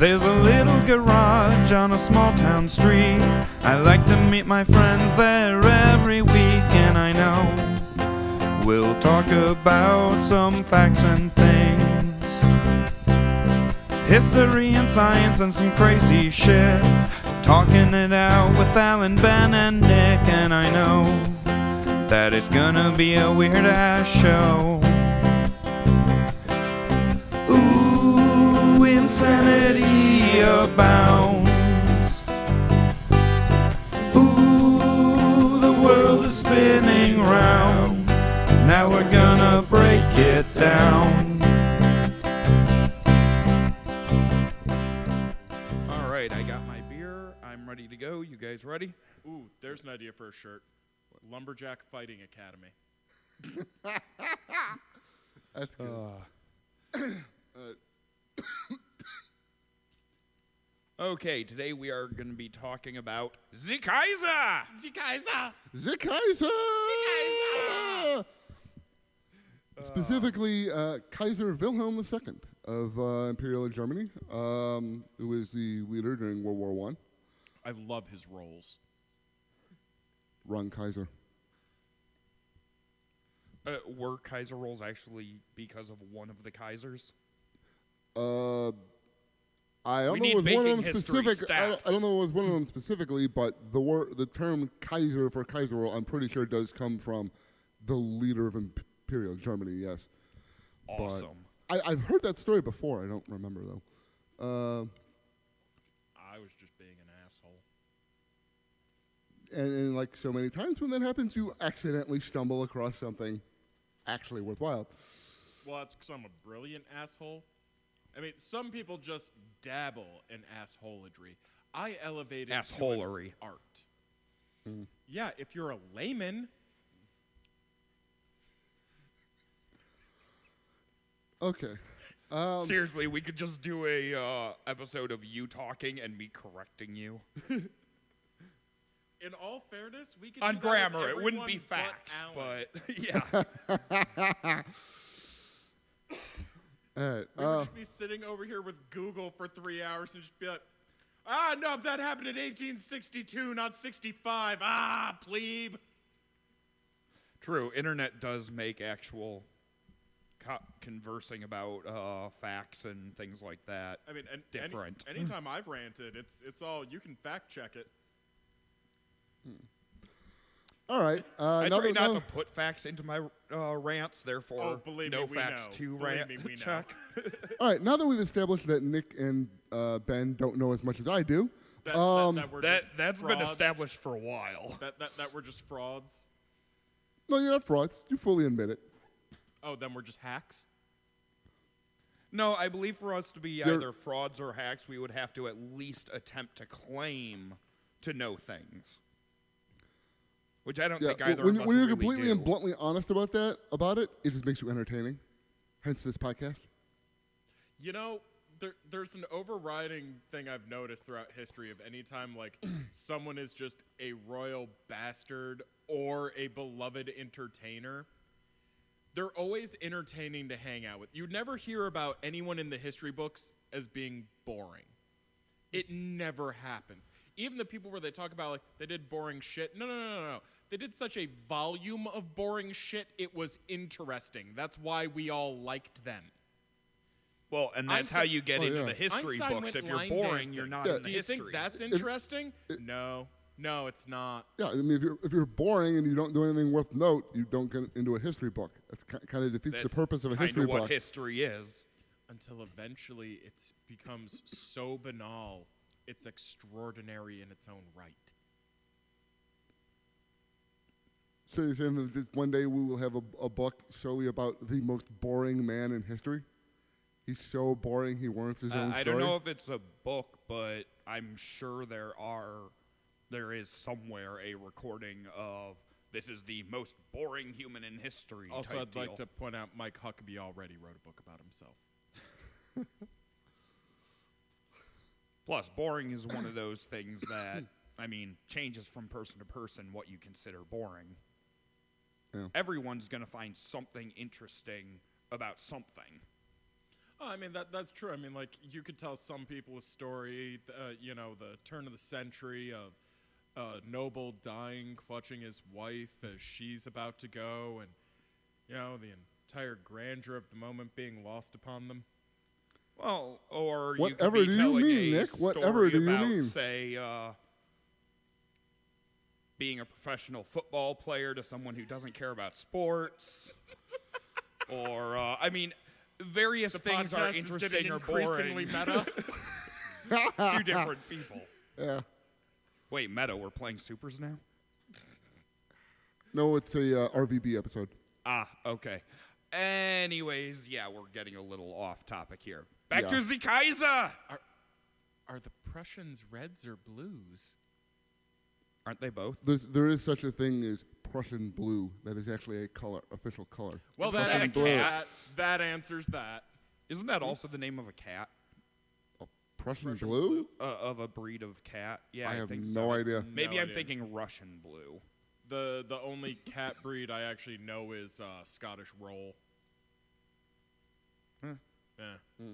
There's a little garage on a small town street. I like to meet my friends there every week, and I know we'll talk about some facts and things, history and science and some crazy shit. Talking it out with Alan, Ben, and Nick, and I know that it's gonna be a weird-ass show. Ooh, insanity abounds. Ooh, the world is spinning round. Now we're gonna break it down. All right, I got my beer. I'm ready to go. You guys ready? Ooh, there's an idea for a shirt. Lumberjack Fighting Academy. That's good. Okay, today we are going to be talking about the Kaiser! The Kaiser! The Kaiser! Specifically, Kaiser Wilhelm II of Imperial Germany, who was the leader during World War I. I love his roles. Run Kaiser. Were Kaiser rolls actually because of one of the Kaisers? I don't know if it was one of them specific. I don't know if it was one of them specifically, but the term Kaiser for Kaiser roll, I'm pretty sure does come from the leader of Imperial Germany. Yes. Awesome. But I've heard that story before. I don't remember though. I was just being an asshole. And like so many times when that happens, you accidentally stumble across something actually worthwhile. Well, that's because I'm a brilliant asshole. I mean, some people just dabble in assholery. I elevate it to an art. Mm. Yeah, if you're a layman. Okay. Seriously, we could just do a episode of you talking and me correcting you. In all fairness, we could on do that grammar. with It wouldn't be everyone facts, but yeah. Right, we would just be sitting over here with Google for 3 hours and just be like, no, that happened in 1862, not 65. Plebe. True, internet does make actual conversing about facts and things like that. I mean, different. Anytime I've ranted, it's all, you can fact check it. All right. I try not to put facts into my rants, therefore no facts to rant check. All right, now that we've established that Nick and Ben don't know as much as I do, that's been established for a while. That we're just frauds? No, you're not frauds. You fully admit it. Oh, then we're just hacks? No, I believe for us to be either frauds or hacks, we would have to at least attempt to claim to know things. Which I don't think either of us when you're really completely do. and bluntly honest about it just makes you entertaining. Hence this podcast. You know, there's an overriding thing I've noticed throughout history of any time, like, someone is just a royal bastard or a beloved entertainer. They're always entertaining to hang out with. You never hear about anyone in the history books as being boring. It never happens. Even the people where they talk about, like, they did boring shit. No. They did such a volume of boring shit, it was interesting. That's why we all liked them. Well, and that's how you get into the history Einstein books. If went you're boring, dancing. you're not in the Do you history. think that's interesting? No, it's not. Yeah, I mean, if you're boring and you don't do anything worth note, you don't get into a history book. That's kind of defeats the purpose of a history book. What history is. Until eventually it becomes so banal, it's extraordinary in its own right. So you're saying that just one day we will have a book solely about the most boring man in history? He's so boring he warrants his own story? I don't know if it's a book, but I'm sure there is somewhere a recording of this is the most boring human in history. Also, I'd like to point out Mike Huckabee already wrote a book about himself. Plus, boring is one of those things that, I mean, changes from person to person what you consider boring. Yeah. Everyone's going to find something interesting about something. Oh, I mean, that's true. I mean, like, you could tell some people a story, the turn of the century of a noble dying, clutching his wife as she's about to go, and, the entire grandeur of the moment being lost upon them. Well, or whatever you could be telling mean, a Nick? story Whatever do you about, mean? say, being a professional football player to someone who doesn't care about sports. Or, various things are interesting or increasingly boring. meta. Two different people. Yeah. Wait, meta, we're playing supers now? No, it's a RVB episode. Ah, okay. Anyways, yeah, we're getting a little off topic here. Back to the Kaiser! Are the Prussians reds or blues? Aren't they both? There is such a thing as Prussian blue. That is actually a color, official color. Well, Prussian that answers blue. that. That answers that. Isn't that also the name of a cat? Prussian blue? Of a breed of cat? Yeah, I have think no so. idea. Maybe No I'm idea. thinking Russian blue. The only cat breed I actually know is Scottish Roll. Huh. Yeah.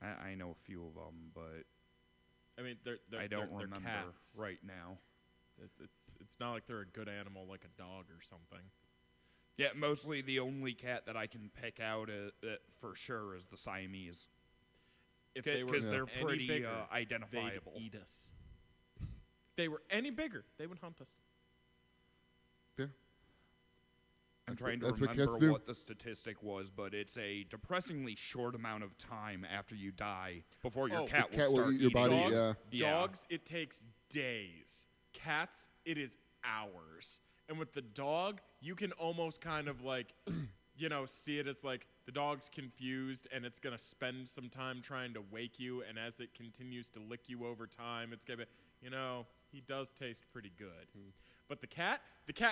I know a few of them, but I mean, they're I don't they're remember cats. right now. It's not like they're a good animal like a dog or something. Yeah, mostly the only cat that I can pick out for sure is the Siamese. If they were Because they're any pretty bigger, identifiable. they'd eat us. They were any bigger, they would hunt us. Yeah. I'm trying to That's what remember cats do. what the statistic was, but it's a depressingly short amount of time after you die before your Oh, cat the cat will start eat your eating body, you. Dogs, Yeah. dogs, it takes days. Cats, it is hours. And with the dog, you can almost kind of like, see it as like the dog's confused and it's going to spend some time trying to wake you. And as it continues to lick you over time, it's going to be, he does taste pretty good. But the cat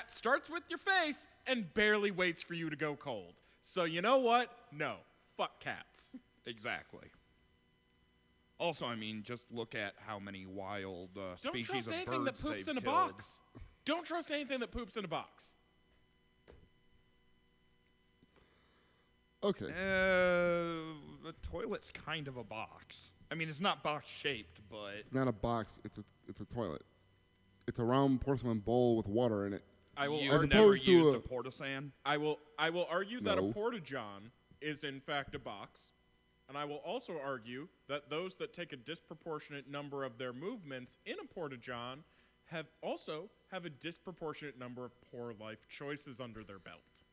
starts with your face and barely waits for you to go cold. So you know what? No, fuck cats. Exactly. Also, just look at how many wild Don't species trust of anything that birds poops they've in a killed. box. Don't trust anything that poops in a box. Okay. The toilet's kind of a box. It's not box-shaped, but... It's not a box. It's a toilet. It's a round porcelain bowl with water in it. You've As never opposed to used a- a porta-san? I will argue that a No. porta-john is in fact a box, and I will also argue that those that take a disproportionate number of their movements in a porta-john have a disproportionate number of poor life choices under their belt.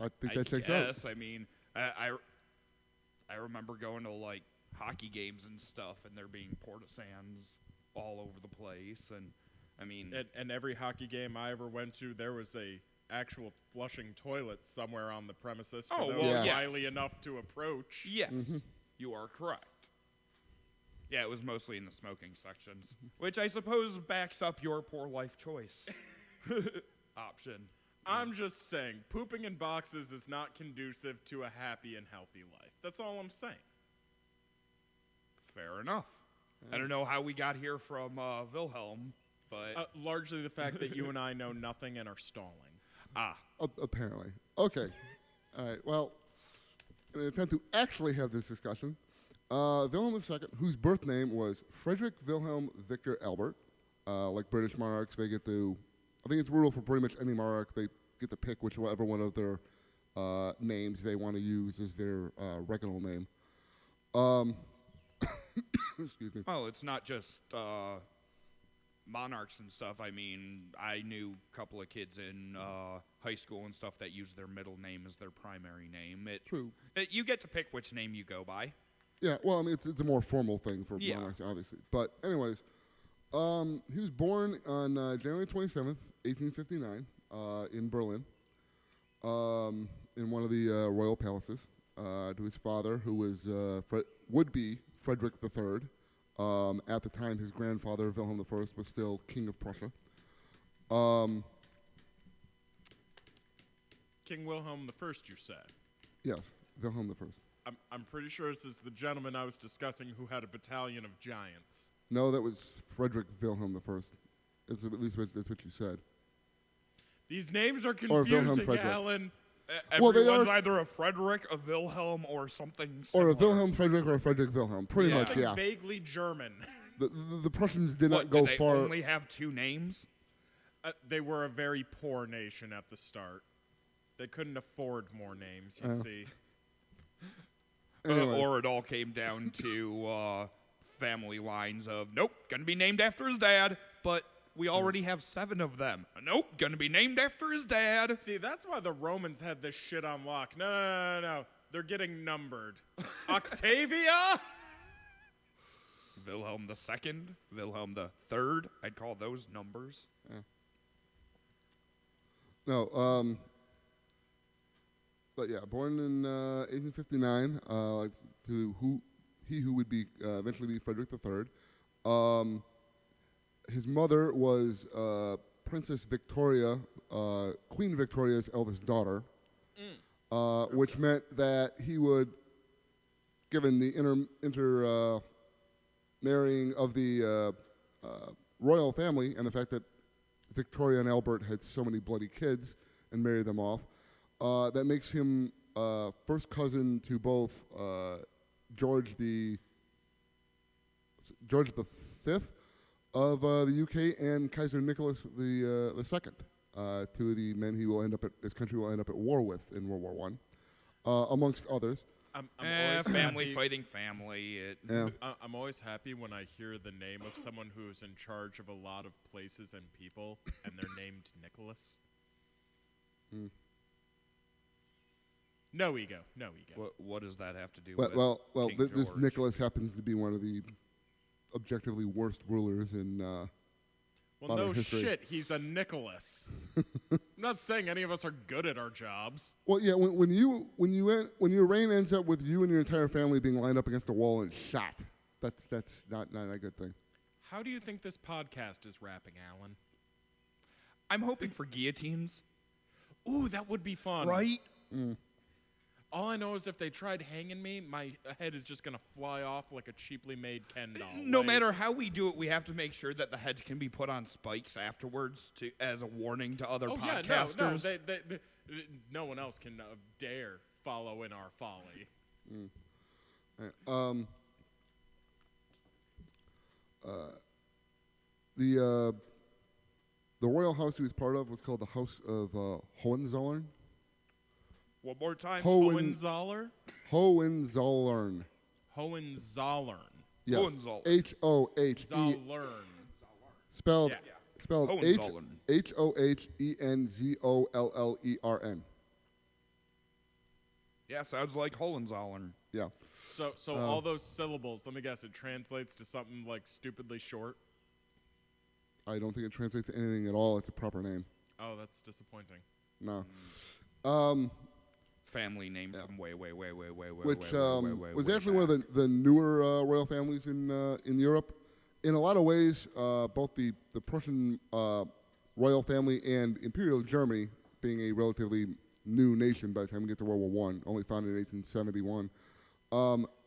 I think I that checks out. guess. I remember going to, hockey games and stuff, and there being porta-sans all over the place, and, And every hockey game I ever went to, there was a actual flushing toilet somewhere on the premises for Oh, those well, yes. wily enough to approach. yes, you are correct. Yeah, it was mostly in the smoking sections, which I suppose backs up your poor life choice option. I'm just saying, pooping in boxes is not conducive to a happy and healthy life. That's all I'm saying. Fair enough. I don't know how we got here from Wilhelm, but... Largely the fact that you and I know nothing and are stalling. Apparently. Okay. All right. Well, in an attempt to actually have this discussion, Wilhelm II, whose birth name was Frederick Wilhelm Victor Albert, like British monarchs, they get to, I think it's rule for pretty much any monarch, they get to pick whichever one of their names they want to use as their regnal name. Excuse me. Well, it's not just monarchs and stuff. I knew a couple of kids in high school and stuff that use their middle name as their primary name. True. You get to pick which name you go by. Yeah, well, it's a more formal thing for Yeah. monarchs, obviously. But anyways, he was born on January 27th, 1859, in Berlin, in one of the royal palaces, to his father, who was would-be Frederick III. At the time, his grandfather, Wilhelm I, was still King of Prussia. King Wilhelm I, you said. Yes, Wilhelm I. I'm pretty sure this is the gentleman I was discussing who had a battalion of giants. No, that was Frederick Wilhelm I. At least that's what you said. These names are Wilhelm confusing, Frederick. Alan. Well, they Everyone's are- either a Frederick, a Wilhelm, or something Or similar. a Wilhelm Frederick or a Frederick Wilhelm. Pretty much, Something yeah. vaguely German. The Prussians did not What, go did they far. only have 2 names? They were a very poor nation at the start. They couldn't afford more names, you see. Anyway. Or it all came down to family lines of, nope, gonna be named after his dad, but we already have 7 of them. Nope, gonna be named after his dad. See, that's why the Romans had this shit on lock. No. They're getting numbered. Octavia? Wilhelm II, Wilhelm III, I'd call those numbers. No, but yeah, born in 1859 to who would be eventually be Frederick III. His mother was Princess Victoria, Queen Victoria's eldest daughter, which meant that he would, given the intermarrying of the royal family and the fact that Victoria and Albert had so many bloody kids and married them off, that makes him first cousin to both George V of the UK and Kaiser Nicholas the II, 2 of the men this country will end up at war with in World War I, amongst others. I'm always Family happy. fighting family. Yeah. I'm always happy when I hear the name of someone who is in charge of a lot of places and people, and they're named Nicholas. No ego. What does that have to do Well, with well, King this George? Nicholas happens to be one of the objectively worst rulers in Well, modern no history. shit. He's a Nicholas. I'm not saying any of us are good at our jobs. Well, yeah, when your reign ends up with you and your entire family being lined up against a wall and shot, that's not a good thing. How do you think this podcast is wrapping, Alan? I'm hoping for guillotines. Ooh, that would be fun. Right? All I know is if they tried hanging me, my head is just going to fly off like a cheaply made Ken doll. No Like, matter how we do it, we have to make sure that the heads can be put on spikes afterwards as a warning to other Oh, podcasters. yeah, no. No one else can dare follow in our folly. The royal house he was part of was called the House of Hohenzollern. One more time. Hohenzollern? Hohenzollern. Hohenzollern. Yes. Hohenzollern. H-O-H-E. Zollern. Spelled Yeah. spelled Hohenzollern. Hohenzollern. Yeah, sounds like Hohenzollern. Yeah. So all those syllables, let me guess, it translates to something like stupidly short? I don't think it translates to anything at all. It's a proper name. Oh, that's disappointing. No. Family name from way, way, way, way, way, way, Which way, way, way, was way actually one back. of the newer royal families in Europe. In a lot of ways, both the Prussian royal family and Imperial Germany, being a relatively new nation by the time we get to World War I, only founded in 1871,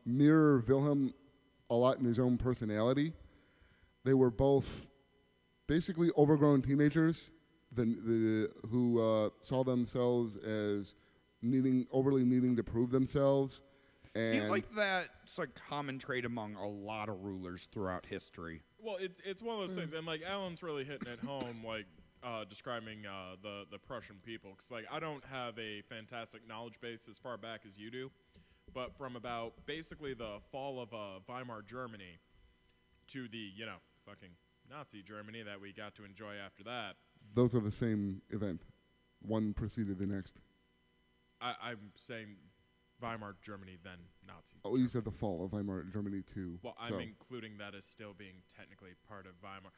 mirror Wilhelm a lot in his own personality. They were both basically overgrown teenagers who saw themselves as overly needing to prove themselves. And Seems like that's a common trait among a lot of rulers throughout history. Well, it's one of those things, and like Alan's really hitting it home, like describing the Prussian people, because like I don't have a fantastic knowledge base as far back as you do, but from about basically the fall of Weimar Germany to the fucking Nazi Germany that we got to enjoy after that. those are the same event. One preceded the next. I'm saying Weimar Germany, then Nazi. Oh, you said the fall of Weimar Germany too. Well, I'm so. including that as still being technically part of Weimar.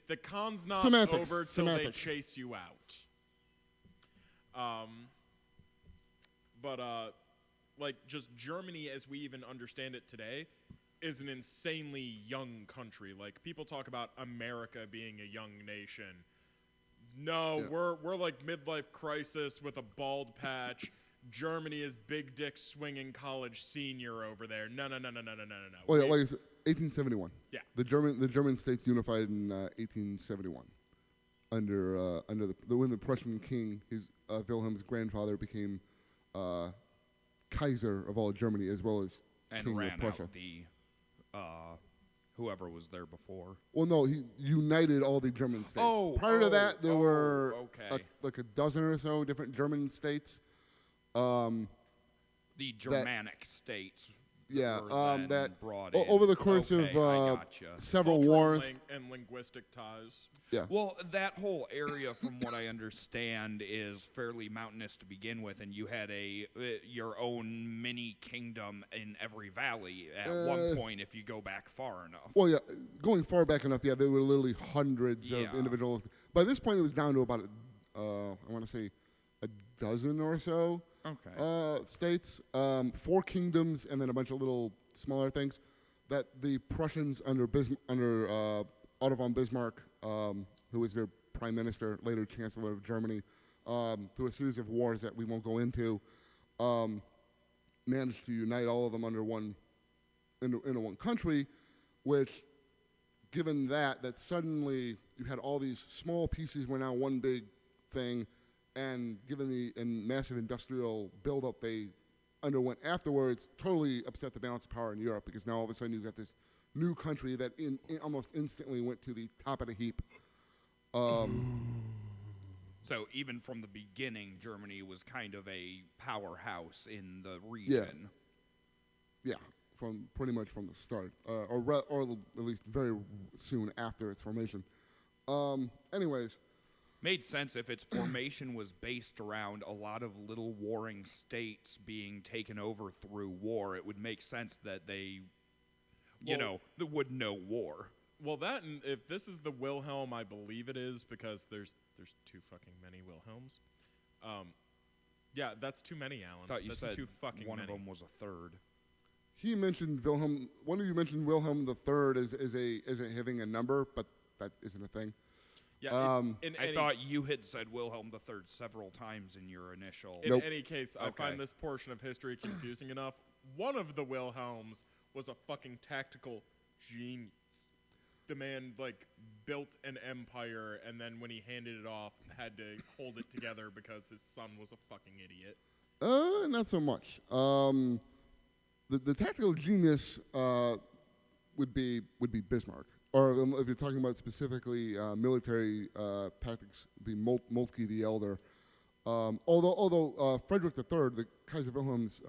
The con's not Semantics, over till semantics. they chase you out. But like just Germany as we even understand it today is an insanely young country. Like people talk about America being a young nation. No, Yeah. we're like midlife crisis with a bald patch. Germany is big dick swinging college senior over there. No. Well, yeah, like I said, 1871. Yeah. The German states unified in 1871. under the when the Prussian king, his Wilhelm's grandfather, became Kaiser of all Germany as well as And king ran of Prussia. out the whoever was there before. Well, no, he united all the German states. Oh, Prior to that, there were okay. like a dozen or so different German states. The Germanic states. Yeah, were then that brought in. over the course Okay, I of gotcha. several Cultural wars. and linguistic ties. Yeah. Well, that whole area, from what I understand, is fairly mountainous to begin with, and you had your own mini kingdom in every valley at one point, if you go back far enough. Well, yeah, going far back enough, yeah, there were literally hundreds Yeah. of individuals. By this point, it was down to about, I want to say, a dozen or so states, 4 kingdoms, and then a bunch of little smaller things that the Prussians under Otto von Bismarck, who was their prime minister, later chancellor of Germany, through a series of wars that we won't go into, managed to unite all of them under into one country, which, given that suddenly you had all these small pieces were now one big thing, and given the massive industrial buildup they underwent afterwards, totally upset the balance of power in Europe, because now all of a sudden you've got this new country that almost instantly went to the top of the heap. So even from the beginning, Germany was kind of a powerhouse in the region. Yeah, from pretty much from the start, or at least very soon after its formation. Anyways. Made sense if its formation was based around a lot of little warring states being taken over through war. It would make sense that they, they would know war. Well, and if this is the Wilhelm, I believe it is, because there's too fucking many Wilhelms. Yeah, that's too many, Alan. Thought you that's said too fucking one many. of them was a third. He mentioned Wilhelm. One of you mentioned Wilhelm III as having a number, but that isn't a thing. Yeah, I thought you had said Wilhelm III several times in your initial. In Nope. any case, I find this portion of history confusing enough. One of the Wilhelms was a fucking tactical genius. The man, built an empire, and then when he handed it off, had to hold it together because his son was a fucking idiot. Not so much. The tactical genius would be Bismarck. Or if you're talking about specifically military tactics, it'd be Moltke the Elder. Although Frederick III, the Kaiser Wilhelm's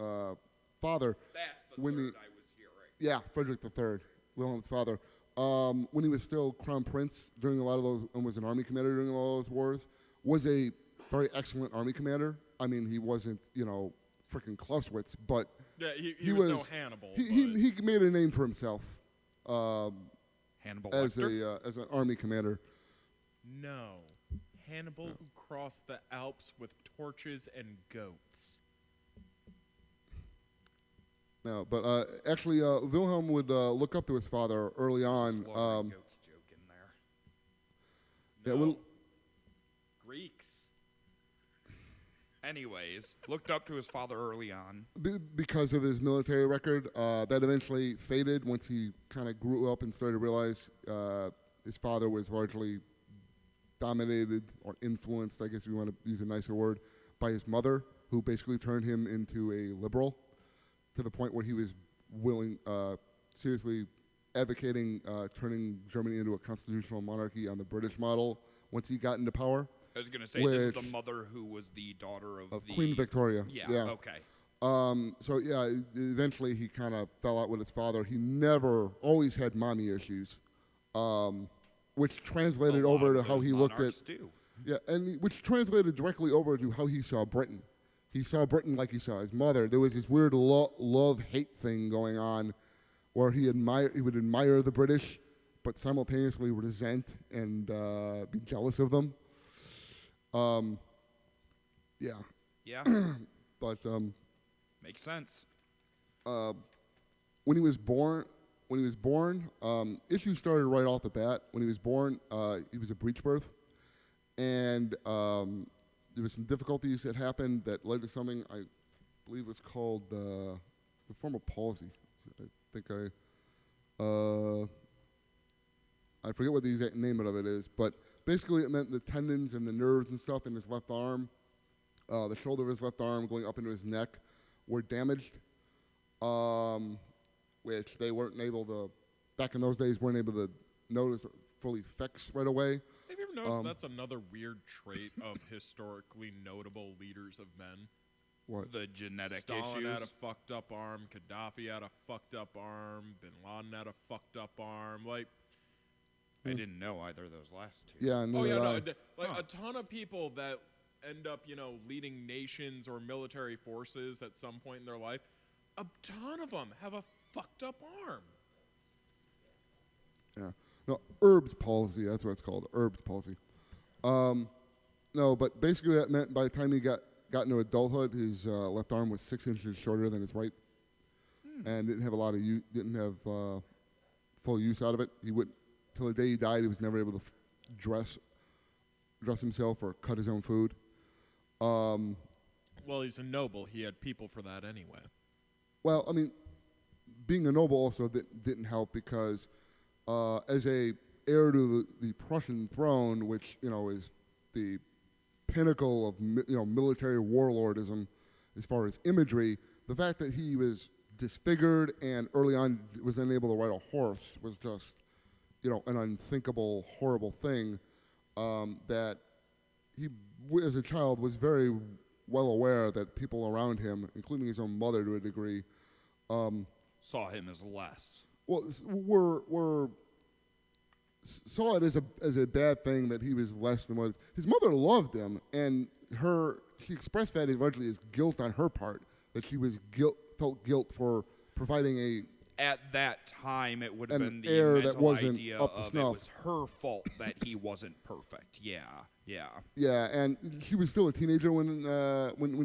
father, That's the when third I was hearing. yeah, Frederick III, Wilhelm's father, when he was still crown prince during a lot of those, and was an army commander during all those wars, was a very excellent army commander. I mean, he wasn't, freaking Clausewitz, but Yeah, he was no Hannibal. He made a name for himself. Hannibal As Lecter? as an army commander. No. Hannibal who crossed the Alps with torches and goats. No, but actually, Wilhelm would look up to his father early on. Slaughtering goats joke in there. Yeah, No. well, Greeks. Anyways, looked up to his father early on. because of his military record, that eventually faded once he kind of grew up and started to realize his father was largely dominated or influenced, I guess if you want to use a nicer word, by his mother, who basically turned him into a liberal to the point where he was seriously advocating turning Germany into a constitutional monarchy on the British model once he got into power. I was going to say, this is the Which- mother who was the daughter of the... Queen Victoria. Yeah, okay. So yeah, eventually he kind of fell out with his father. He always had mommy issues, which translated A lot over of to how those he looked at monarchs do. yeah, and which translated directly over to how he saw Britain. He saw Britain like he saw his mother. There was this weird love-hate thing going on, where he would admire the British, but simultaneously resent and be jealous of them. Yeah, Yeah, but makes sense. when he was born, issues started right off the bat. When he was born, he was a breech birth, and there was some difficulties that happened that led to something I believe was called the form of palsy. I forget what the exact name of it is, but basically it meant the tendons and the nerves and stuff in his left arm, the shoulder of his left arm going up into his neck, were damaged, which they weren't able to, back in those days, weren't able to notice or fully fix right away. Have you ever noticed that's another weird trait of historically notable leaders of men? What? The genetic Stalin issues. had a fucked up arm. Gaddafi had a fucked up arm. Bin Laden had a fucked up arm. Like, I didn't know either of those last two. Yeah, oh yeah, no, did I. like a ton of people that end up, leading nations or military forces at some point in their life. A ton of them have a fucked up arm. Yeah. No, Erb's palsy, that's what it's called, Erb's palsy. No, but basically that meant by the time he got into adulthood, his left arm was 6 inches shorter than his right, and didn't have a lot of didn't have full use out of it. He would, till the day he died, he was never able to dress himself or cut his own food. Well, he's a noble. He had people for that anyway. Well, I mean, being a noble also didn't help because as a heir to the Prussian throne, which is the pinnacle of military warlordism as far as imagery, the fact that he was disfigured and early on was unable to ride a horse was just an unthinkable, horrible thing that he, as a child, was very well aware that people around him, including his own mother to a degree, Saw him as less. well, saw it as a bad thing that he was less than what his mother loved him, and she expressed that largely as guilt on her part, that she was felt guilt for providing At that time, it would have an been the heir that mental wasn't idea up to of it snuff. was her fault that he wasn't perfect. Yeah. and she was still a teenager when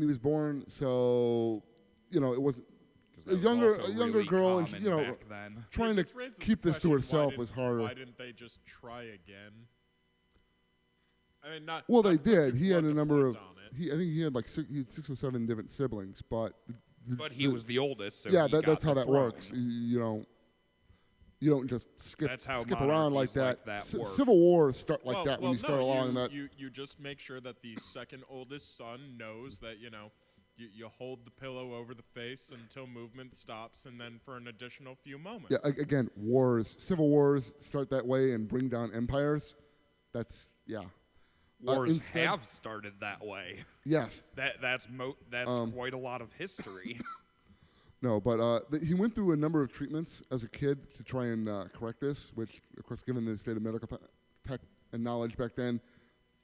he was born, so it wasn't. 'Cause that A was younger also really girl, and common she, back then. trying This to raises the keep this to question, herself was hard. Why didn't they just try again? I mean, not. Well, not they to did. put He had a the number of. point on it. I think he had like 6 or 7 different siblings, but. But he was the oldest, so yeah, he got that's how the that throne. works. You don't just skip That's how around like monarchies that. like that work. Civil wars start like that when well, you start no, along that. You just make sure that the second oldest son knows that you hold the pillow over the face until movement stops, and then for an additional few moments. Yeah, again, civil wars start that way and bring down empires. That's Wars instead- have started that way. Yes. That's quite a lot of history. No, but he went through a number of treatments as a kid to try and correct this, which, of course, given the state of medical tech and knowledge back then,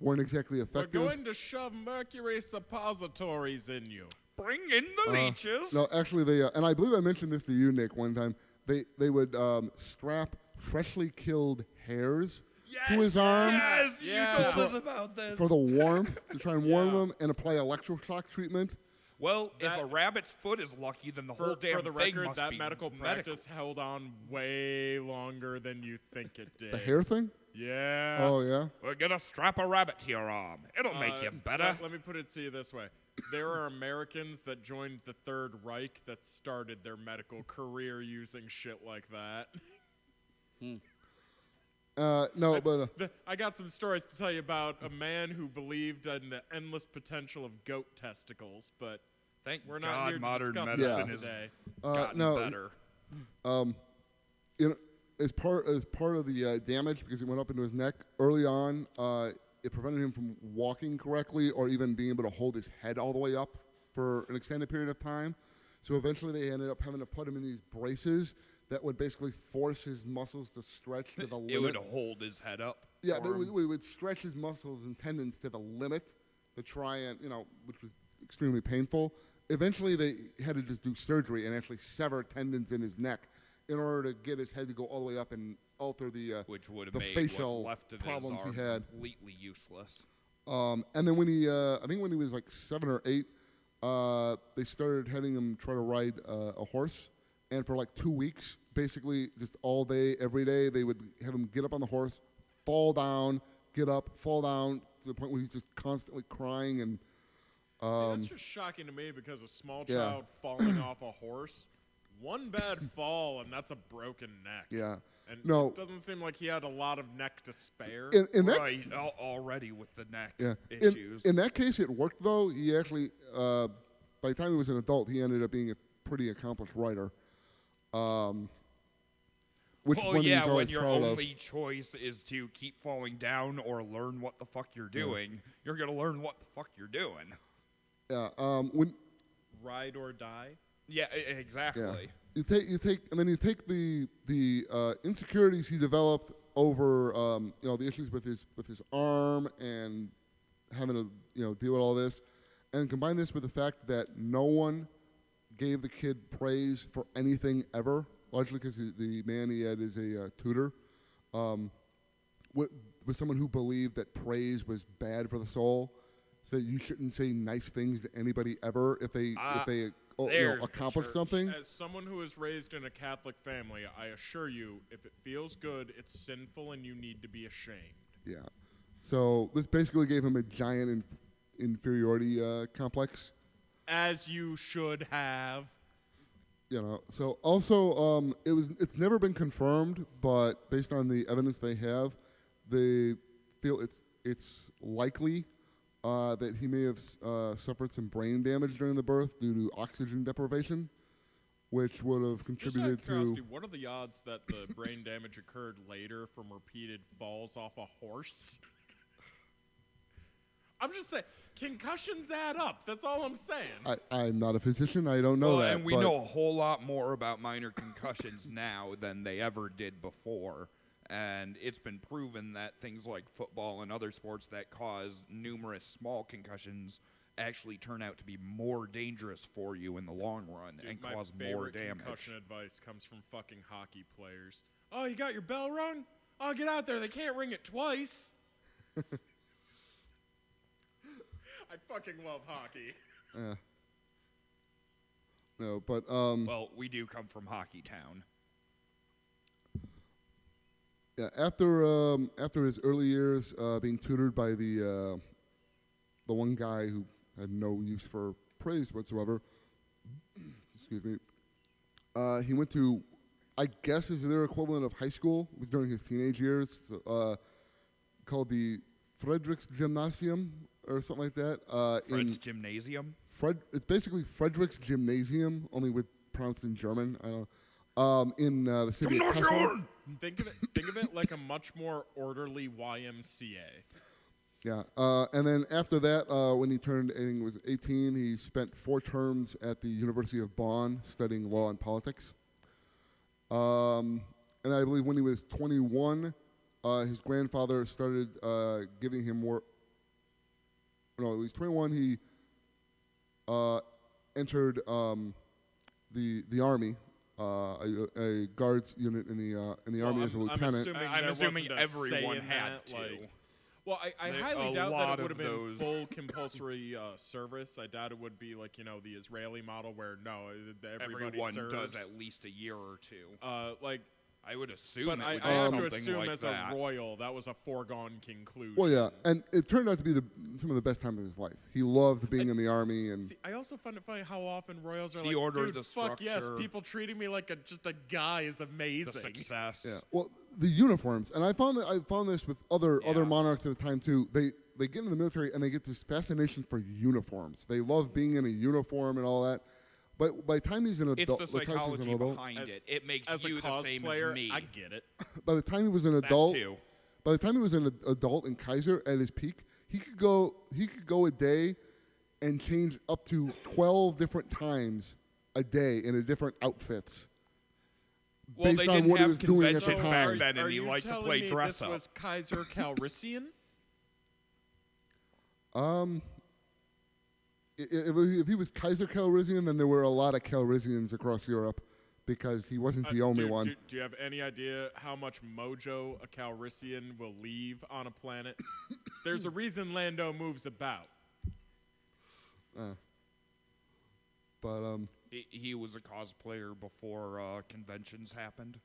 weren't exactly We're effective. going to shove mercury suppositories in you. Bring in the leeches. No, actually, they and I believe I mentioned this to you, Nick, one time. They would strap freshly killed hares to his arm Yes, Yeah. you told us about this. for the warmth to try and warm Yeah. them and apply electroshock treatment. Well, That- if a rabbit's foot is lucky, then the whole For damn the thing record, must that be medical practice held on way longer than you think it did. The hair thing? Yeah. Oh yeah. We're gonna strap a rabbit to your arm. It'll make you better. Let me put it to you this way. There are Americans that joined the Third Reich that started their medical career using shit like that. No, but I got some stories to tell you about a man who believed in the endless potential of goat testicles, but Thank we're not God here to modern discuss medicine that has today. gotten no, better. as part of the damage, because it went up into his neck early on, it prevented him from walking correctly or even being able to hold his head all the way up for an extended period of time. So eventually they ended up having to put him in these braces that would basically force his muscles to stretch to the It limit. would hold his head up. Yeah, for him. we would stretch his muscles and tendons to the limit to try and, which was extremely painful. Eventually, they had to just do surgery and actually sever tendons in his neck in order to get his head to go all the way up and alter the Which would have the made facial what's left of problems his arm he had. completely useless. And then when he, I think when he was like 7 or 8, they started having him try to ride a horse. And for like 2 weeks, basically just all day, every day, they would have him get up on the horse, fall down, get up, fall down, to the point where he's just constantly crying. And See, that's just shocking to me because a small yeah. child falling off a horse One bad fall, and that's a broken neck. Yeah. And No. it doesn't seem like he had a lot of neck to spare. In that Right, already with the neck Yeah. issues. In that case, it worked though. He actually, by the time he was an adult, he ended up being a pretty accomplished writer. Which Well, one yeah, he's when always your proud only choice is to keep falling down or learn what the fuck you're doing, you're gonna learn what the fuck you're doing. of. Yeah. When Ride or die. Yeah, yeah, exactly. you take the insecurities he developed over the issues with his arm and having to deal with all this, and combine this with the fact that no one gave the kid praise for anything ever, largely because the man he had is a tutor, with someone who believed that praise was bad for the soul, so that you shouldn't say nice things to anybody ever if they there's the accomplish church. something. As someone who was raised in a Catholic family, I assure you, if it feels good, it's sinful and you need to be ashamed. Yeah. So this basically gave him a giant inferiority complex. As you should have. So also it's never been confirmed, but based on the evidence they have, they feel it's likely that he may have suffered some brain damage during the birth due to oxygen deprivation, which would have Just out contributed of curiosity, to. what are the odds that the brain damage occurred later from repeated falls off a horse? I'm just saying, concussions add up. That's all I'm saying. I'm not a physician. I don't know that. And we but know a whole lot more about minor concussions now than they ever did before. And it's been proven that things like football and other sports that cause numerous small concussions actually turn out to be more dangerous for you in the long run and My cause more favorite damage. concussion advice comes from fucking hockey players. Oh, you got your bell rung? Oh, get out there. They can't ring it twice. I fucking love hockey. No, but Well, we do come from Hockey Town. yeah. After his early years being tutored by the one guy who had no use for praise whatsoever, excuse me, he went to, I guess, is their equivalent of high school. It was during his teenage years, called the Frederick's Gymnasium or something like that. Fred's Gymnasium? It's basically Frederick's Gymnasium, only with pronounced in German. I don't know. In the city of Kassel. Think of it like a much more orderly YMCA. Yeah, and then after that, when he turned, I think it was 18, he spent 4 terms at the University of Bonn studying law and politics. And I believe when he was 21, his grandfather started giving him more. No, when he was 21, he entered the army, a guards unit in the army as a lieutenant. I'm assuming everyone had to. Well, I highly a doubt that lot it would have of been those- full compulsory service. I doubt it would be like, the Israeli model where, no, everybody Everyone serves. does at least a year or two. I would assume But it I would be have to something assume like as that. a royal, that was a foregone conclusion. Well, yeah, and it turned out to be some of the best time of his life. He loved being in the army, and See, I also find it funny how often royals are The like, order, dude, the fuck yes, structure. people treating me like just a guy is The amazing. success. yeah. Well, the uniforms, and I found this with other monarchs at the time too. They get in the military and they get this fascination for uniforms. They love being in a uniform and all that. But by the time he's an It's adult, the by the time he's psychology an adult, behind As- it. It makes As you a the same cosplayer, as me. I get it. by the time he was an That adult, too. by the time he was an adult in Kaiser at his peak, he could go a day and change up to 12 different times a day in a different outfits. Well, based they on didn't what he have was doing at the conventions time. back then, Are and he you liked to telling play me dress this up. was Kaiser Calrissian? If he was Kaiser Calrissian, then there were a lot of Calrissians across Europe because he wasn't the only one. Do you have any idea how much mojo a Calrissian will leave on a planet? There's a reason Lando moves about. But He was a cosplayer before conventions happened.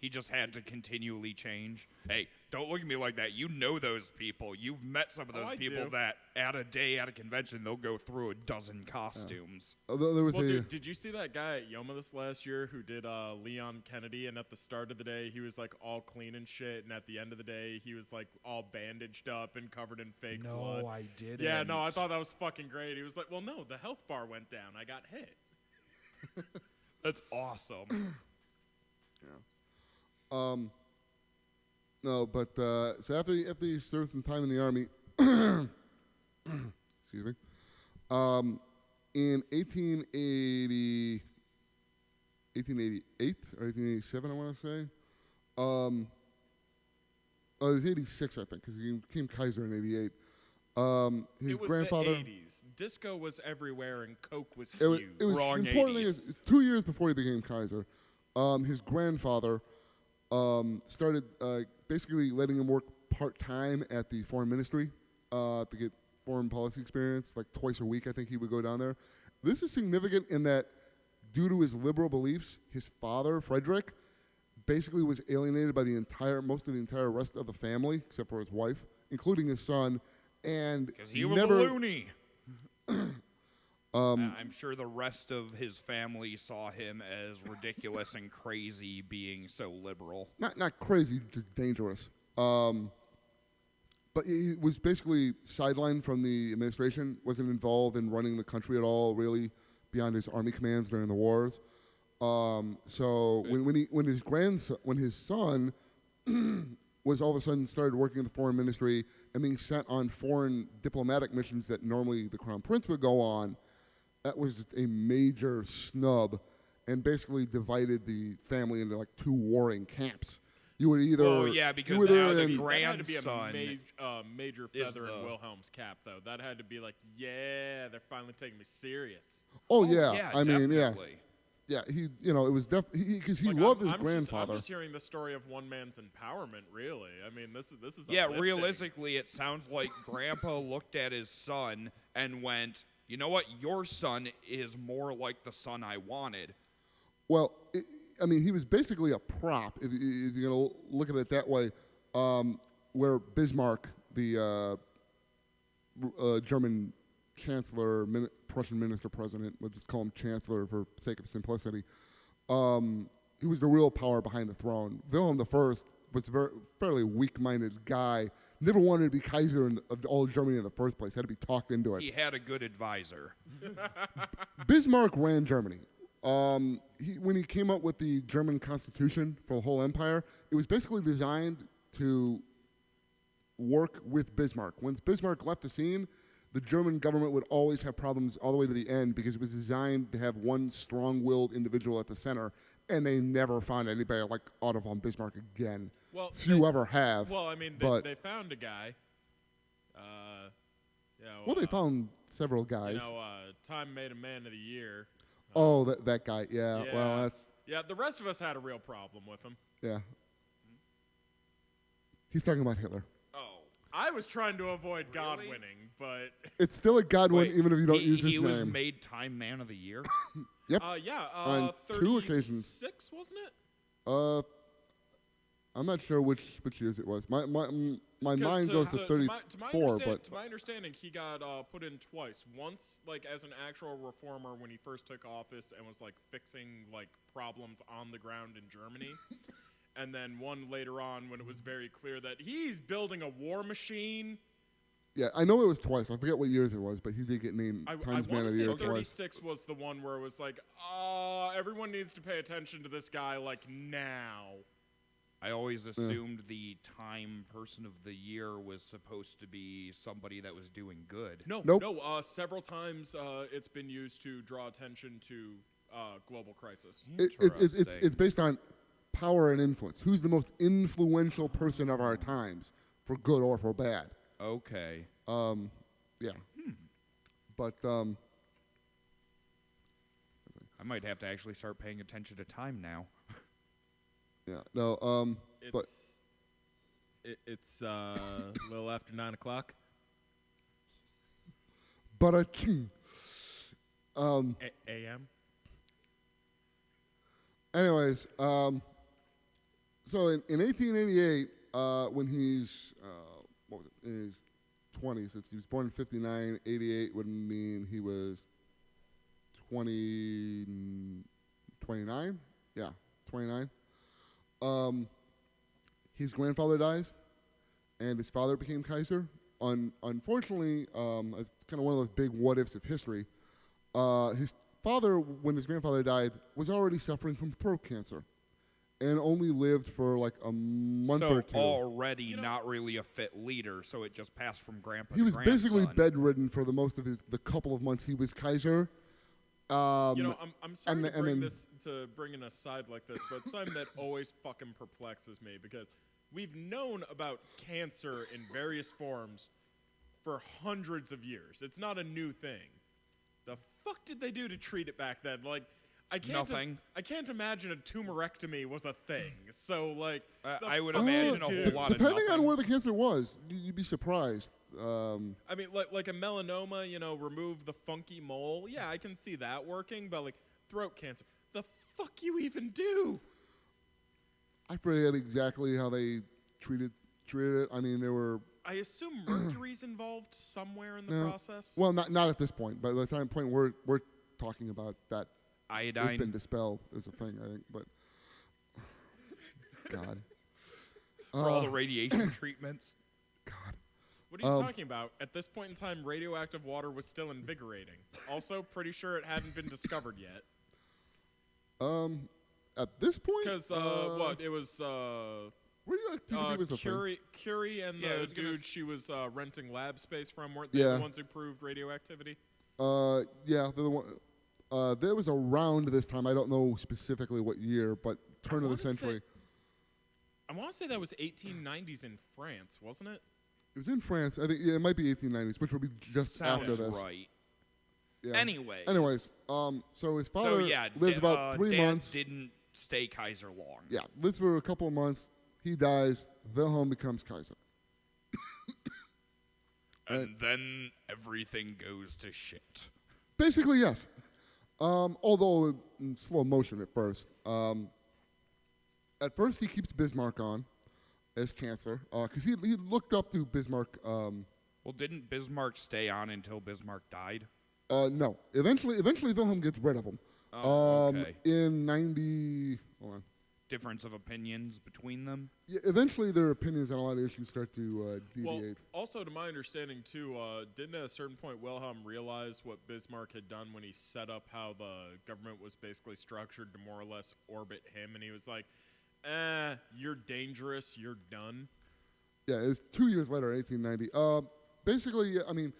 He just had to continually change. Hey, don't look at me like that. You know those people. You've met some of those I people do. that at a day at a convention, they'll go through a dozen costumes. Although there was Well, a dude, did you see that guy at Yoma this last year who did Leon Kennedy? And at the start of the day, he was like all clean and shit, and at the end of the day, he was like all bandaged up and covered in fake blood. I didn't. Yeah, no, I thought that was fucking great. He was like, "Well, no, the health bar went down. I got hit." That's awesome. no, but so after he served some time in the army, excuse me, in 1888 or 1887, I want to say. Oh, it was 86, I think, because he became Kaiser in 88. His It was grandfather. the 80s. Disco was everywhere, and Coke was It was, huge. it was Wrong important thing 80s. is 2 years before he became Kaiser. His grandfather started basically letting him work part-time at the foreign ministry to get foreign policy experience, like twice a week, I think he would go down there. This is significant in that due to his liberal beliefs, his father, Frederick, basically was alienated by most of the entire rest of the family, except for his wife, including his son, and Because he was never, a loony. I'm sure the rest of his family saw him as ridiculous and crazy being so liberal. not crazy, just dangerous. But he was basically sidelined from the administration, wasn't involved in running the country at all, really, beyond his army commands during the wars. So when his son was all of a sudden started working in the foreign ministry and being sent on foreign diplomatic missions that normally the crown prince would go on, that was just a major snub and basically divided the family into like two warring camps. You would either Oh, yeah, because you were now either the in- That had to be a grandson major is feather in the- Wilhelm's cap, though. That had to be like, yeah, they're finally taking me serious. oh yeah, I mean definitely. yeah, it was because he Like, loved his I'm grandfather. just hearing the story of one man's empowerment, really. I mean, this is Yeah, uplifting. realistically, it sounds like Grandpa looked at his son and went, you know what? Your son is more like the son I wanted. Well, he was basically a prop, if you're going to look at it that way, where Bismarck, the German chancellor, Prussian minister-president, we'll just call him chancellor for sake of simplicity, he was the real power behind the throne. Wilhelm I was a fairly weak-minded guy, never wanted to be Kaiser of all Germany in the first place, had to be talked into it. He had a good advisor. Bismarck ran Germany. When he came up with the German Constitution for the whole empire, it was basically designed to work with Bismarck. Once Bismarck left the scene, the German government would always have problems all the way to the end because it was designed to have one strong-willed individual at the center, and they never found anybody like Otto von Bismarck again. Well, Few ever have. Well, I mean, but, they found a guy. they found several guys. Time made a man of the year. Oh, that guy. Yeah. Well, that's Yeah, the rest of us had a real problem with him. yeah. He's talking about Hitler. Oh. I was trying to avoid God Really? winning, but It's still a Godwin, Wait, even if you don't he, use his he name. was made Time Man of the Year? Yep. on 2 occasions. 36, wasn't it? I'm not sure which years it was. My 'Cause mind goes to my 34, but to my understanding, he got put in twice. Once, like as an actual reformer when he first took office and was like fixing like problems on the ground in Germany, and then one later on when it was very clear that he's building a war machine. yeah, I know it was twice. I forget what years it was, but he did get named I Times want Man to of the say Year twice. 36 was the one where it was like, everyone needs to pay attention to this guy like now. I always assumed the Time Person of the Year was supposed to be somebody that was doing good. No, Nope. no. Several times it's been used to draw attention to global crisis. It's based on power and influence. Who's the most influential person of our times, for good or for bad? Okay. Yeah. But I might have to actually start paying attention to time now. yeah, no. But It's a little after 9 o'clock. but A.M. anyways, So in 1888, when he's what was it, in his 20s, he was born in 59. 88 would mean he was 29. Yeah, 29. His grandfather dies, and his father became Kaiser. Unfortunately, it's kind of one of those big what-ifs of history. His father, when his grandfather died, was already suffering from throat cancer and only lived for like a month or two. So already not really a fit leader, so it just passed from grandpa He to was basically grandson. bedridden for the most of the couple of months he was Kaiser. I'm sorry and to then- bring an aside like this, but something that always fucking perplexes me because we've known about cancer in various forms for hundreds of years. It's not a new thing. The fuck did they do to treat it back then? Like, I can't imagine a tumorectomy was a thing. So like, I would imagine a whole lot of depending on nothing. where the cancer was, you'd be surprised. I mean, like a melanoma, remove the funky mole. Yeah, I can see that working, but like throat cancer, the fuck you even do? I forget exactly how they treated it. I mean, there were I assume mercury's involved somewhere in the process. well, not at this point. By the point we're talking about, that has Iodine. been dispelled as a thing, I think. But God, For all the radiation treatments. God. What are you talking about? At this point in time, radioactive water was still invigorating. Also, pretty sure it hadn't been discovered yet. At this point, Because, it was, radioactivity was a thing. Curie and Yeah, I the was gonna dude she was renting lab space from, weren't they Yeah. the ones who proved radioactivity? Yeah, they're the one. That was around this time. I don't know specifically what year, but turn of the wanna say- century. I want to say that was 1890s in France, wasn't it? It was in France. I think it might be 1890s, which would be just Sounds after this. right. Yeah. Anyways. So his father So yeah, lives about 3 Dad months. didn't stay Kaiser long. Yeah, lives for a couple of months. He dies. Wilhelm becomes Kaiser. And then everything goes to shit. Basically, yes. Although in slow motion at first. At first, he keeps Bismarck on as chancellor because he looked up to Bismarck. Well, didn't Bismarck stay on until Bismarck died? No, eventually Wilhelm gets rid of him. Oh, okay. In 90. Hold on. Difference of opinions between them? Yeah, eventually, their opinions on a lot of issues start to Well, deviate. also to my understanding too, didn't at a certain point Wilhelm realize what Bismarck had done when he set up how the government was basically structured to more or less orbit him, and he was like, you're dangerous, you're done. Yeah, it was 2 years later, 1890. Basically, I mean,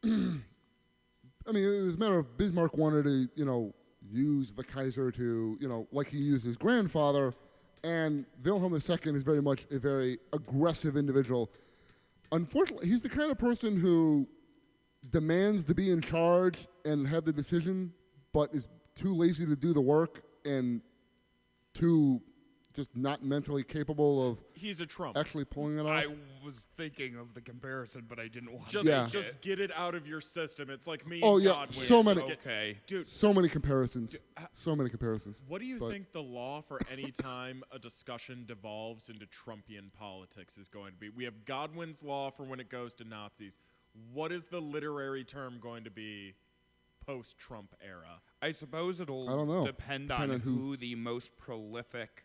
it was a matter of Bismarck wanted to, use the Kaiser to, like he used his grandfather, and Wilhelm II is very much a very aggressive individual. Unfortunately, he's the kind of person who demands to be in charge and have the decision, but is too lazy to do the work and too just not mentally capable of He's a Trump. actually pulling it off. I was thinking of the comparison, but I didn't want Just, to. Yeah. just get it out of your system. It's like me Oh, and yeah, Godwin. so Just many- get- Okay. Dude, So many comparisons. So many comparisons. what do you But- think the law for any time a discussion devolves into Trumpian politics is going to be? We have Godwin's law for when it goes to Nazis. What is the literary term going to be post-Trump era? I suppose it'll I don't know. depend Depend on on who- who the most prolific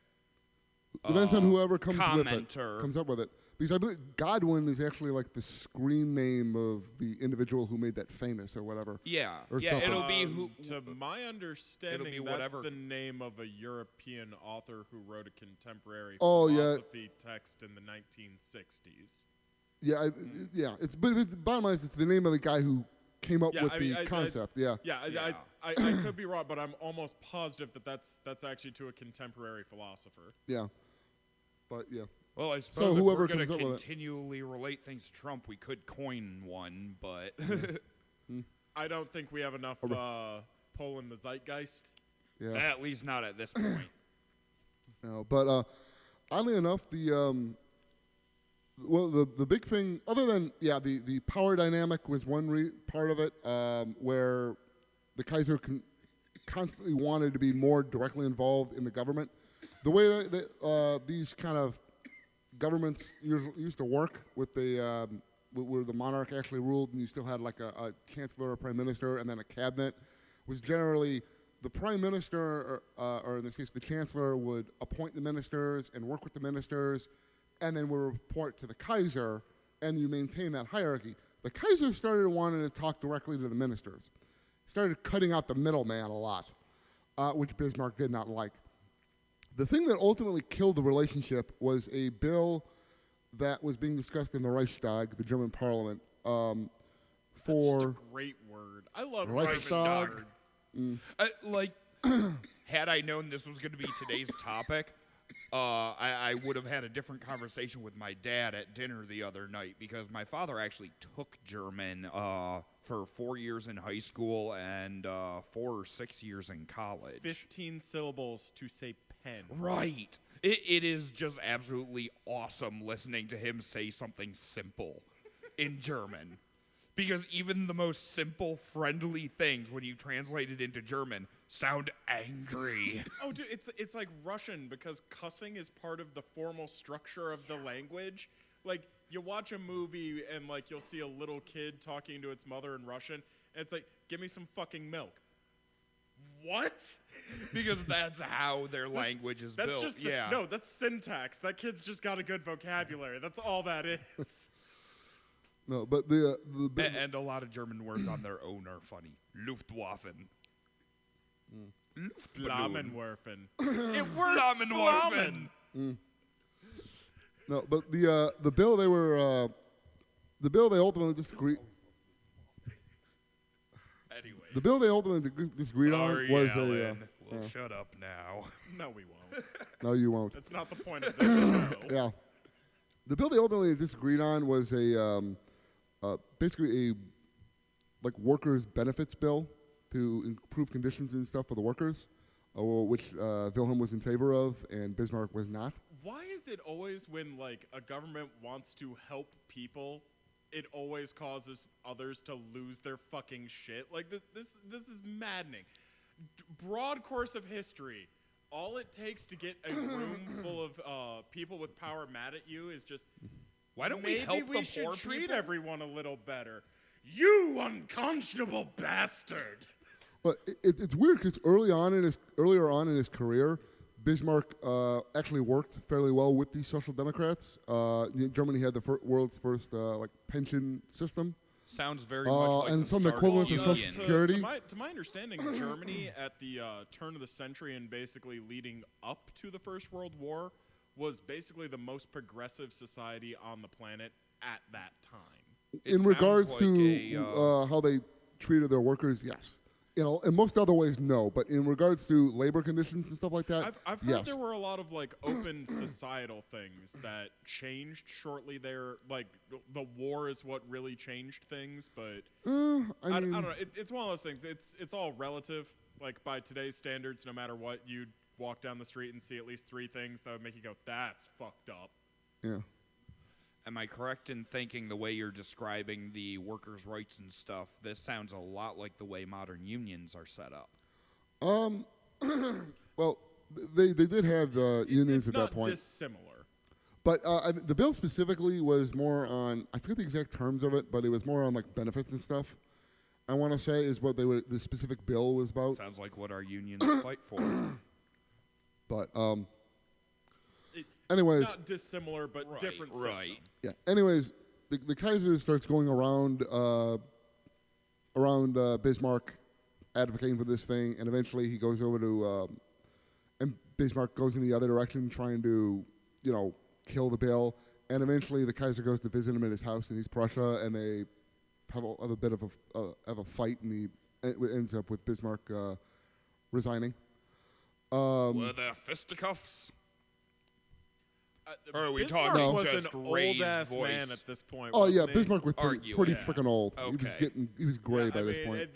Depends on whoever comes with it. commenter. Comes up with it. Because I believe Godwin is actually like the screen name of the individual who made that famous or whatever. Yeah. Or yeah, something. it'll be who. To my understanding, be that's whatever- the name of a European author who wrote a contemporary Oh, yeah. philosophy text in the 1960s. Yeah, but bottom line is it's the name of the guy who came up Yeah, with I mean, the concept. Yeah. Yeah, I could be wrong, but I'm almost positive that that's actually to a contemporary philosopher. Yeah. But yeah. Well, I suppose if whoever we're going comes to up with it. continually relate things to Trump, we could coin one, but I don't think we have enough pull in the zeitgeist. Yeah. at least not at this point. No, but oddly enough, the big thing, other than the power dynamic was one part of it, where the Kaiser constantly wanted to be more directly involved in the government. the way that these kind of governments used to work with the where the monarch actually ruled, and you still had like a chancellor, a prime minister, and then a cabinet, was generally the prime minister, or in this case the chancellor, would appoint the ministers and work with the ministers, and then would report to the Kaiser, and you maintain that hierarchy. The Kaiser started wanting to talk directly to the ministers. He started cutting out the middleman a lot, which Bismarck did not like. The thing that ultimately killed the relationship was a bill that was being discussed in the Reichstag, the German parliament, That's just a great word. I love Reichstag. German words. Had I known this was going to be today's topic, I would have had a different conversation with my dad at dinner the other night, because my father actually took German for 4 years in high school and 4 or 6 years in college. 15 syllables to say pen. Right. It is just absolutely awesome listening to him say something simple in German. Because even the most simple, friendly things, when you translate it into German, sound angry. Oh, dude, it's like Russian, because cussing is part of the formal structure of the language. Like, you watch a movie and, like, you'll see a little kid talking to its mother in Russian, and it's like, give me some fucking milk. What? Because that's how their language is That's built. just yeah. No, that's syntax. That kid's just got a good vocabulary. That's all that is. No, but And a lot of German words on their own are funny. Luftwaffen. Flammenwerfen. It works. Flammen. no, but the bill they were the bill they ultimately disagreed. Anyway. The bill they ultimately disagreed Sorry, on was Alan. We'll shut up now. No, we won't. no, you won't. That's not the point of this show. Yeah, the bill they ultimately disagreed on was basically a like workers' benefits bill to improve conditions and stuff for the workers, which Wilhelm was in favor of and Bismarck was not. Why is it always when, like, a government wants to help people, it always causes others to lose their fucking shit? Like, this is maddening. Broad course of history. All it takes to get a room full of people with power mad at you is just, Why don't we help maybe we the should poor treat people? everyone a little better. You unconscionable bastard! But it's weird because earlier on in his career, Bismarck actually worked fairly well with these social democrats. Germany had the world's first like pension system. Sounds very much like and the some start equivalent of to the Social Union. Security. To my understanding, Germany at the turn of the century and basically leading up to the First World War was basically the most progressive society on the planet at that time. In sounds regards like to how they treated their workers, yes. In most other ways, no. But in regards to labor conditions and stuff like that, I've heard yes. there were a lot of, like, open societal things that changed shortly there. Like, the war is what really changed things, but I don't know. It's one of those things. It's all relative. Like, by today's standards, no matter what, you'd walk down the street and see at least 3 things that would make you go, that's fucked up. Yeah. Am I correct in thinking the way you're describing the workers' rights and stuff, this sounds a lot like the way modern unions are set up? Well, they did have unions It's at that not point. dissimilar. But the bill specifically was more on, I forget the exact terms of it, but it was more on like benefits and stuff. I want to say is what the specific bill was about. Sounds like what our unions fight for. But anyways, Not dissimilar, but different right. system. yeah. Anyways, the Kaiser starts going around Bismarck, advocating for this thing, and eventually he goes over to, and Bismarck goes in the other direction, trying to, kill the bill. And eventually the Kaiser goes to visit him at his house in East Prussia, and they have a bit of a fight, and it ends up with Bismarck resigning. Were there fisticuffs? Or are we Bismarck talking was just an raised old-ass voice? man at this point, Oh yeah, wasn't he? Bismarck was pretty Arguing. freaking old. Okay. He was gray Yeah, by I this mean, point.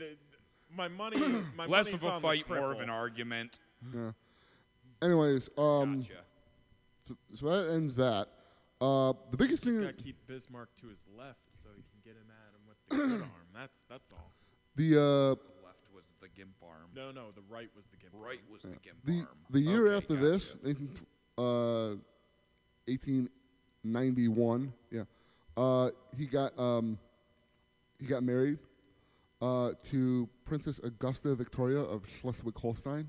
my money, my Less money's of a on the fight, more of cripple. an argument. Yeah. Anyways, Gotcha. so that ends that. The biggest Just thing, gotta keep Bismarck to his left so he can get him at him with the good arm. That's all. the The left was the gimp arm. No, the right was the gimp. Right was the gimp The arm. the year Okay, after gotcha. this, 1891. Yeah, he got married to Princess Augusta Victoria of Schleswig-Holstein.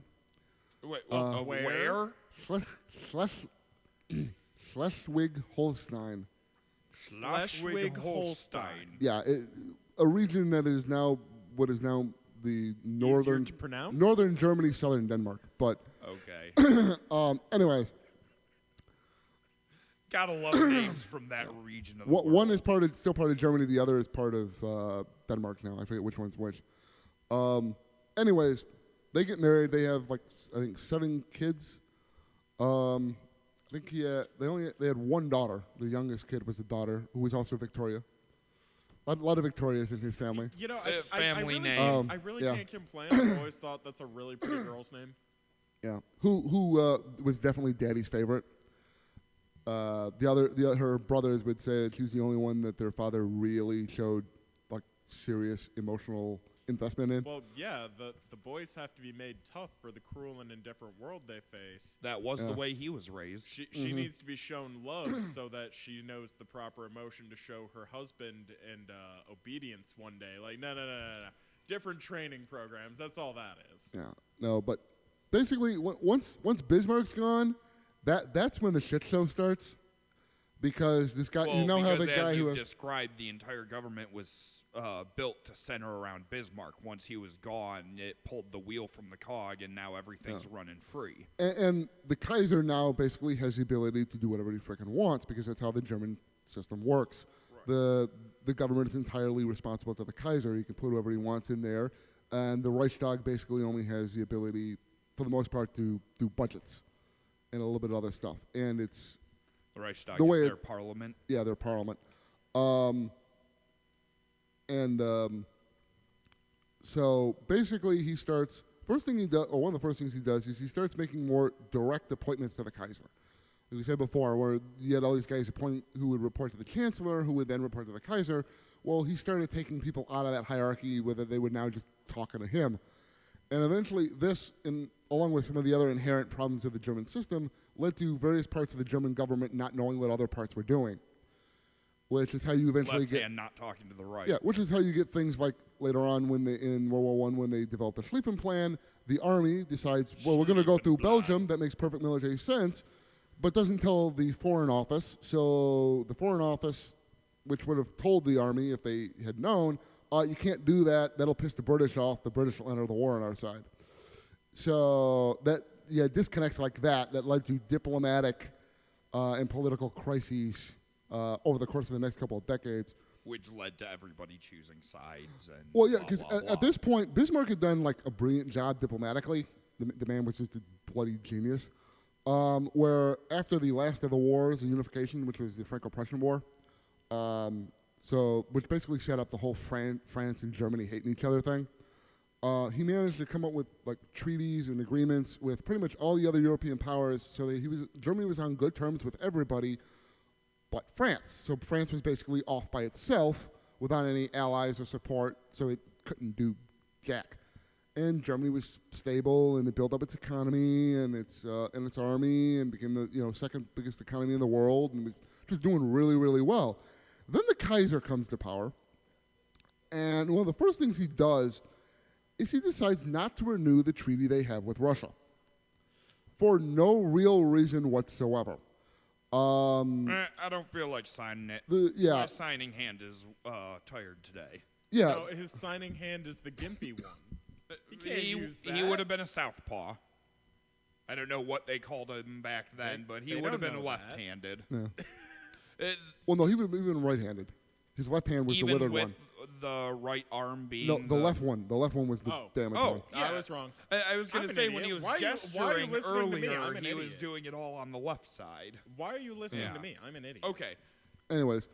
Wait, where? Schleswig-Holstein. Schleswig-Holstein. Yeah, a region that is now what is now the northern to pronounce? northern Germany, southern Denmark. But Okay. anyways, Gotta love names from that region of the world. one is still part of Germany. The other is part of Denmark now. I forget which one's which. Anyways, they get married. They have I think 7 kids. I think they had one daughter. The youngest kid was a daughter who was also Victoria. A lot of Victorias in his family. You know, Family I really, name. I really Yeah. can't complain. I've always thought that's a really pretty girl's name. Yeah, who was definitely Daddy's favorite. Her brothers would say that she was the only one that their father really showed serious emotional investment in. Well, yeah, the boys have to be made tough for the cruel and indifferent world they face. That was the way he was raised. She needs to be shown love so that she knows the proper emotion to show her husband and obedience one day. No. Different training programs. That's all that is. Yeah, no, but basically, once Bismarck's gone, that's when the shit show starts. Because this guy, how the guy who described, the entire government was built to center around Bismarck. Once he was gone, it pulled the wheel from the cog, and now everything's running free. and the Kaiser now basically has the ability to do whatever he freaking wants because that's how the German system works. Right. The government is entirely responsible to the Kaiser. He can put whoever he wants in there, and the Reichstag basically only has the ability, for the most part, to do budgets and a little bit of other stuff. And it's The Reichstag The is way their it- parliament. yeah, their parliament. So basically he starts, one of the first things he does is he starts making more direct appointments to the Kaiser. Like we said before, where you had all these guys who would report to the Chancellor, who would then report to the Kaiser. Well, he started taking people out of that hierarchy, whether they would now just talking to him. And eventually this, along with some of the other inherent problems of the German system, led to various parts of the German government not knowing what other parts were doing, which is how you eventually Left get... hand not talking to the right. Yeah, which is how you get things like later on in World War I when they developed the Schlieffen Plan, the army decides, well, we're going to go through Belgium. That makes perfect military sense, but doesn't tell the Foreign Office. So the Foreign Office, which would have told the army if they had known, you can't do that. That'll piss the British off. The British will enter the war on our side. So disconnects like that led to diplomatic and political crises over the course of the next couple of decades. Which led to everybody choosing sides. And Well, yeah, blah, because blah, at blah. this point, Bismarck had done a brilliant job diplomatically. The man was just a bloody genius. Where after the last of the wars, the unification, which was the Franco-Prussian War, which basically set up the whole France and Germany hating each other thing. He managed to come up with treaties and agreements with pretty much all the other European powers, so that Germany was on good terms with everybody but France. So France was basically off by itself without any allies or support, so it couldn't do jack. And Germany was stable, and it built up its economy and its army, and became the second biggest economy in the world, and was just doing really, really well. Then the Kaiser comes to power, and one of the first things he does is he decides not to renew the treaty they have with Russia for no real reason whatsoever. I don't feel like signing it. My signing hand is tired today. Yeah. No, his signing hand is the gimpy one. He can't use that. He would have been a southpaw. I don't know what they called him back then, but he they would have don't been know left-handed. Yeah. Well, no, he was even right-handed. His left hand was the Even withered with one. the right arm being No, the left one. The left one was the Oh. damaged Oh, one. yeah. I was wrong. I was going I'm to an say when idiot. he was Why are you gesturing listening to me? earlier, I'm an he was idiot. doing it all on the left side. Why are you listening Yeah. to me? I'm an idiot. Okay. Anyways,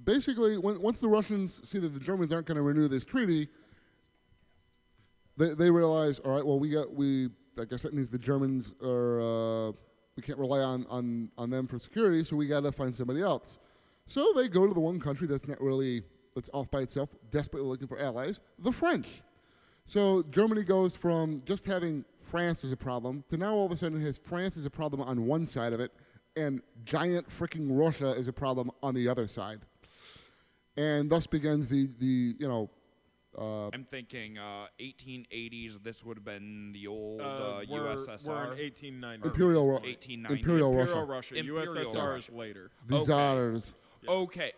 basically, once the Russians see that the Germans aren't going to renew this treaty, they realize, all right, well, I guess that means the Germans are, we can't rely on them for security, so we got to find somebody else. So they go to the one country that's off by itself, desperately looking for allies, the French. So Germany goes from just having France as a problem to now all of a sudden it has France as a problem on one side of it and giant freaking Russia is a problem on the other side. And thus begins the I'm thinking 1880s. This would have been the old We're USSR. in 1890. Imperial, 1890s. Imperial Imperial Russia. Russia. Imperial USSR Russia. is later. The Okay. Tsars. Okay,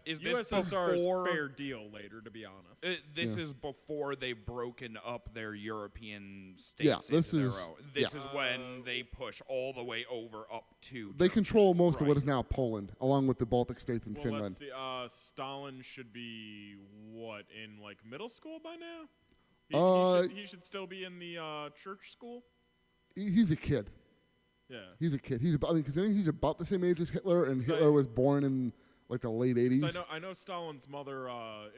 is this USSR before? is fair deal later, to be honest. This Yeah. is before they've broken up their European states Yeah, this into is- their own. This yeah. is when they push all the way over up to. They Germany. control most of what Right. is now Poland, along with the Baltic states and Well, Finland. let's see. Stalin should be what, in like middle school by now? He should still be in the church school. He's a kid. Yeah. He's a kid. He's about, because I think he's about the same age as Hitler, and So Hitler was born in like the late 80s. So I know Stalin's mother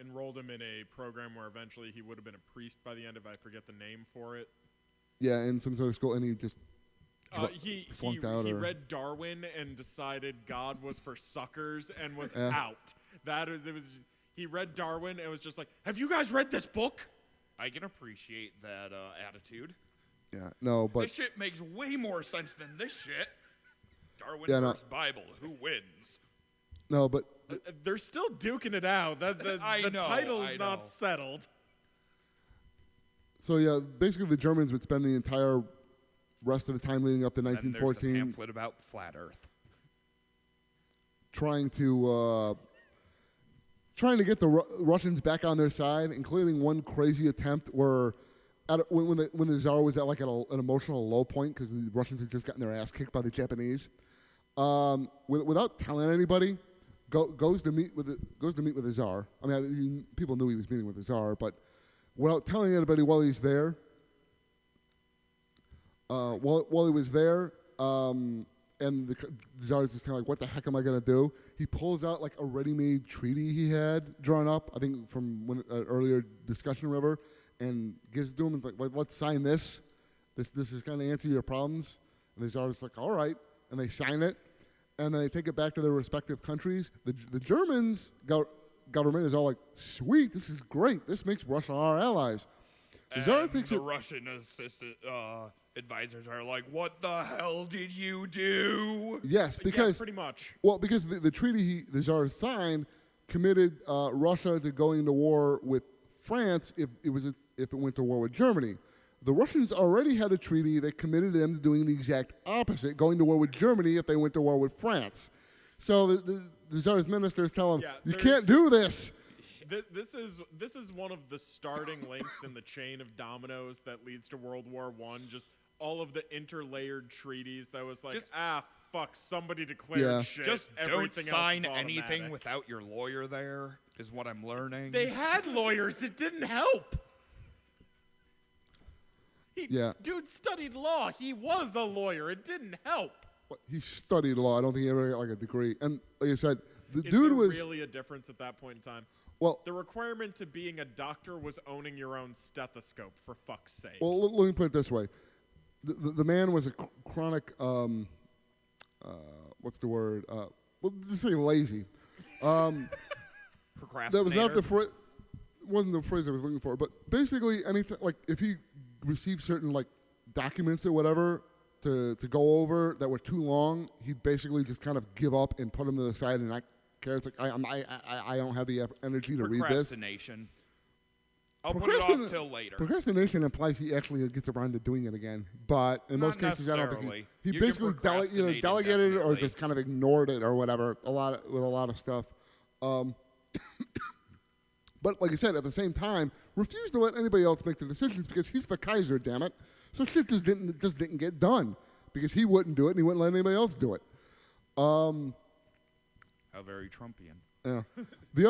enrolled him in a program where eventually he would have been a priest by the end of, I forget the name for it. Yeah, in some sort of school, and he just He flunked out. he or, read Darwin and decided God was for suckers and was Yeah. out. He read Darwin and was just like, "Have you guys read this book?" I can appreciate that attitude. yeah, no, but This shit makes way more sense than this shit. Darwin Yeah, no. versus Bible. Who wins? no, but They're still duking it out. The I know, title's I not know. settled. so yeah, basically the Germans would spend the entire rest of the time leading up to Then there's the 1914 pamphlet about flat Earth. trying to get the Russians back on their side, including one crazy attempt where when the Tsar was at like an emotional low point because the Russians had just gotten their ass kicked by the Japanese, without telling anybody, goes to meet with the Tsar. I mean, people knew he was meeting with the Tsar, but without telling anybody while he's there, while he was there, and the Tsar's just kind of like, what the heck am I going to do? He pulls out like a ready-made treaty he had drawn up, I think from an earlier discussion or whatever, and gives it to him and like, let's sign this. This is going to answer your problems. And the Tsar's like, all right. And they sign it, and then they take it back to their respective countries. The Germans government is all like, sweet, this is great. This makes Russia our allies. The Tsar And thinks the it, Russian assistant advisors are like, "What the hell did you do?" yes, Yeah, because pretty much. well, because the treaty the Tsar signed committed Russia to going to war with France if it went to war with Germany. The Russians already had a treaty that committed them to doing the exact opposite, going to war with Germany if they went to war with France. So the Tsar's ministers tell him, Yeah, you there's- can't do this. This is one of the starting links in the chain of dominoes that leads to World War I. Just all of the interlayered treaties that was like, fuck, somebody declared Yeah. shit. Just Everything don't else sign is anything automatic. without your lawyer there, is what I'm learning. They had lawyers. It didn't help. Yeah. Dude studied law. He was a lawyer. It didn't help. He studied law. I don't think he ever got like a degree. And like I said, the Is dude there was really a difference at that point in time? well. The requirement to being a doctor was owning your own stethoscope, for fuck's sake. Well, let me put it this way: the man was a chronic, what's the word? Well, just say lazy. Procrastinator. That was not the phrase. Wasn't the phrase I was looking for. But basically, anything like if he received certain like documents or whatever to go over that were too long, he'd basically just kind of give up and put them to the side and not care. It's like I don't have the energy to read this. Procrastination. I'll put it off till later. Procrastination implies he actually gets around to doing it again. But in Not most cases, I don't think necessarily. he You can basically either procrastinate delegated it or indefinitely. just kind of ignored it or whatever. With a lot of stuff. But like I said, at the same time, refused to let anybody else make the decisions because he's the Kaiser, damn it. So shit just didn't get done because he wouldn't do it and he wouldn't let anybody else do it. How very Trumpian. Yeah. The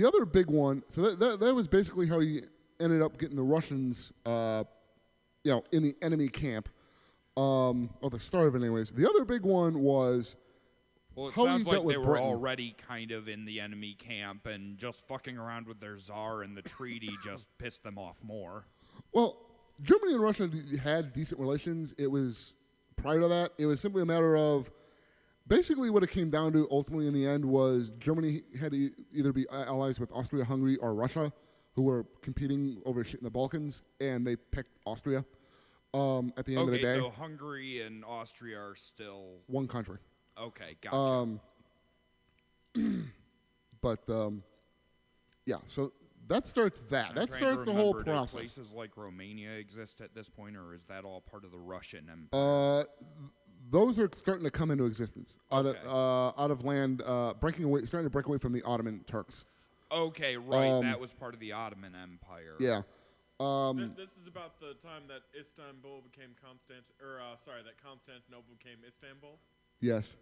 other big one. So that was basically how he ended up getting the Russians, in the enemy camp, or the start of it, anyways. The other big one was Well, it how he sounds dealt like with they were Britain. already kind of in the enemy camp, and just fucking around with their czar and the treaty just pissed them off more. Well, Germany and Russia had decent relations. It was prior to that. It was simply a matter of basically what it came down to ultimately in the end was Germany had to either be allies with Austria-Hungary or Russia who were competing over shit in the Balkans, and they picked Austria at the end of the day. So Hungary and Austria are still one country. Okay, gotcha. But yeah, so that starts that. I'm That trying starts to the whole remember, do process. places like Romania exist at this point, or is that all part of the Russian Empire? Those are starting to come into existence out Okay. of land, starting to break away from the Ottoman Turks. Okay, right. That was part of the Ottoman Empire. Yeah. This is about the time that Istanbul became that Constantinople became Istanbul. Yes.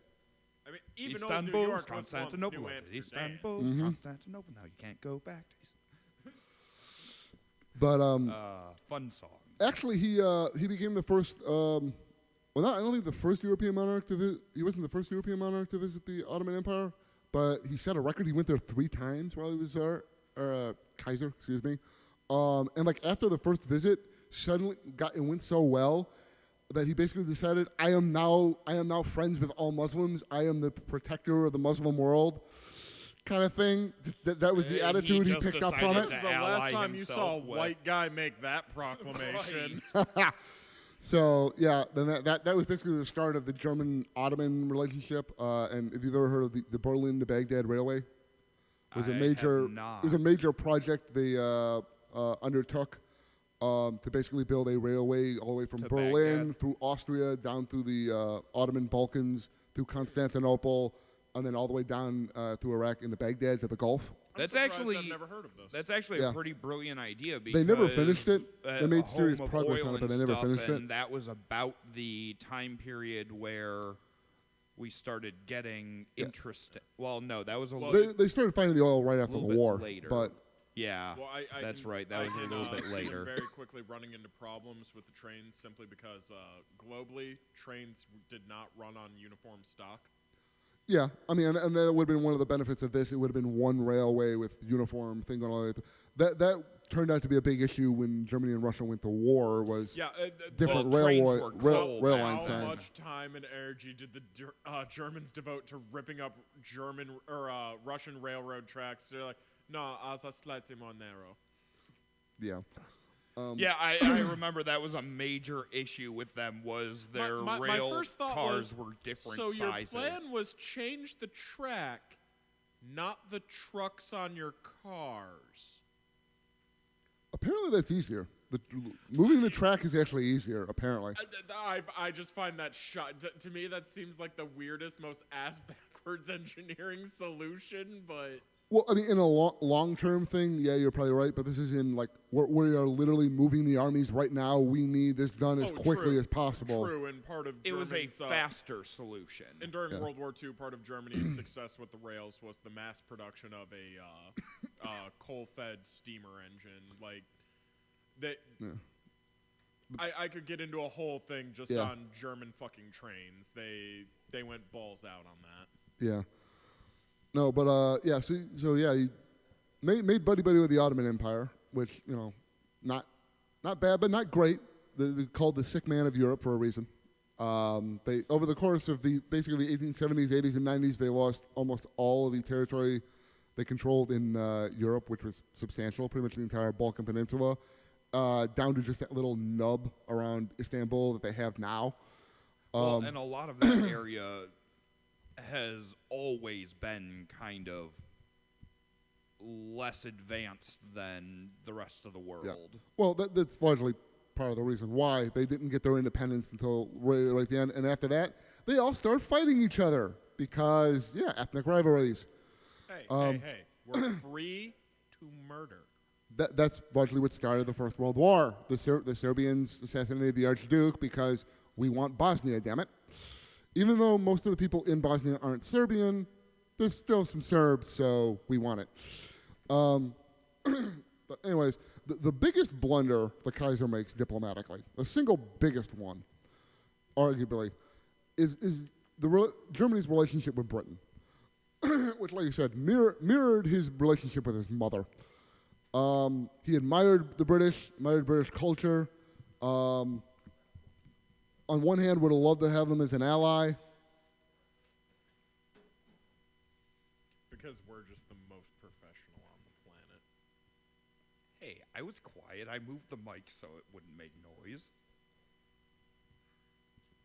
I mean, even old Istanbul, New York was once Constantinople. New Amsterdam. Istanbul, Constantinople. Now you can't go back to But fun song. actually, he became the first. Well, I don't think the first European monarch to visit. He wasn't the first European monarch to visit the Ottoman Empire, but he set a record. He went there 3 times while he was there, or Kaiser, excuse me. And like after the first visit, suddenly it went so well that he basically decided, I am now friends with all Muslims. I am the protector of the Muslim world, kind of thing. That was the attitude he picked up from it. This is the last time you saw a white guy make that proclamation. So yeah, then that was basically the start of the German-Ottoman relationship. And if you've ever heard of the Berlin to Baghdad Railway, it was a major project they undertook to basically build a railway all the way from Berlin Baghdad. through Austria down through the Ottoman Balkans through Constantinople, and then all the way down through Iraq into Baghdad to the Gulf. That's I've actually never heard of this. That's actually Yeah. a pretty brilliant idea because They never finished it. They made serious home of progress oil on it, but and they never stuff, finished it. and that was about the time period where we started getting interested. Well, no, that was a little They started finding the oil right after the little bit war, later. but yeah, Well, I that's can right. That was a little bit see them later. very quickly running into problems with the trains simply because globally trains did not run on uniform stock. yeah, I mean, and that would have been one of the benefits of this. It would have been one railway with uniform thing going all the way. That turned out to be a big issue when Germany and Russia went to war. Was different well, trains railway were rail cold. line How signs. much time and energy did the Germans devote to ripping up German or Russian railroad tracks? They're like, no, ours are slightly more narrow. Yeah. Yeah, I remember that was a major issue with them was their my rail first thought cars was, were different so sizes. your plan was change the track, not the trucks on your cars. Apparently, that's easier. Moving the track is actually easier. Apparently. I just find that to me that seems like the weirdest, most ass backwards engineering solution, but. Well, I mean, in a long-term thing, yeah, you're probably right. But this is in like we are literally moving the armies right now. We need this done as quickly as possible. True, and part of It was a Germany's, faster solution. And during World War II, part of Germany's success with the rails was the mass production of a coal-fed steamer engine. Like that, I could get into a whole thing just on German fucking trains. They went balls out on that. Yeah. No, but yeah. So yeah, he made buddy with the Ottoman Empire, which not bad, but not great. They're called the sick man of Europe for a reason. They over the course of basically the 1870s, 80s, and 90s, they lost almost all of the territory they controlled in Europe, which was substantial, pretty much the entire Balkan Peninsula, down to just that little nub around Istanbul that they have now. Well, and a lot of that area has always been kind of less advanced than the rest of the world. Yeah. Well, that's largely part of the reason why they didn't get their independence until right at the end. And after that, they all start fighting each other because, ethnic rivalries. Hey, we're free to murder. That's largely what started the First World War. The Serbians assassinated the Archduke because we want Bosnia, damn it. Even though most of the people in Bosnia aren't Serbian, there's still some Serbs, so we want it. But anyways, the biggest blunder the Kaiser makes diplomatically, the single biggest one, arguably, is Germany's relationship with Britain, which, like you said, mirrored his relationship with his mother. He admired British culture. On one hand, would have loved to have them as an ally. Because we're just the most professional on the planet. Hey, I was quiet. I moved the mic so it wouldn't make noise.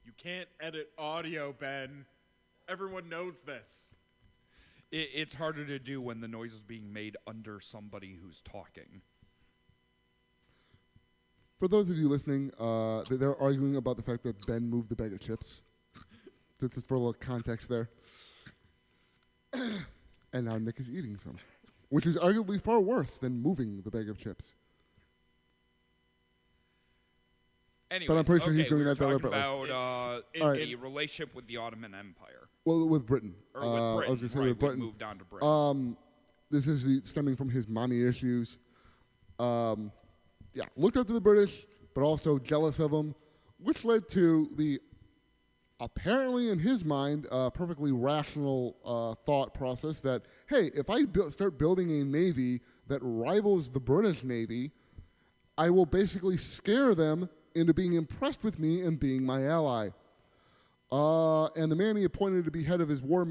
You can't edit audio, Ben. Everyone knows this. It's harder to do when the noise is being made under somebody who's talking. For those of you listening, they're arguing about the fact that Ben moved the bag of chips. Just for a little context there. And now Nick is eating some, which is arguably far worse than moving the bag of chips. Anyways, But I'm pretty sure he's okay, doing we were that deliberately. about Alright. the relationship with the Ottoman Empire. Well, with Britain. Or with I Britain, was going to say right, with Britain. we moved on to Britain. This is stemming from his mommy issues. Looked up to the British, but also jealous of them, which led to the, apparently in his mind, perfectly rational thought process that, hey, if I start building a navy that rivals the British Navy, I will basically scare them into being impressed with me and being my ally. And the man he appointed to be head of his war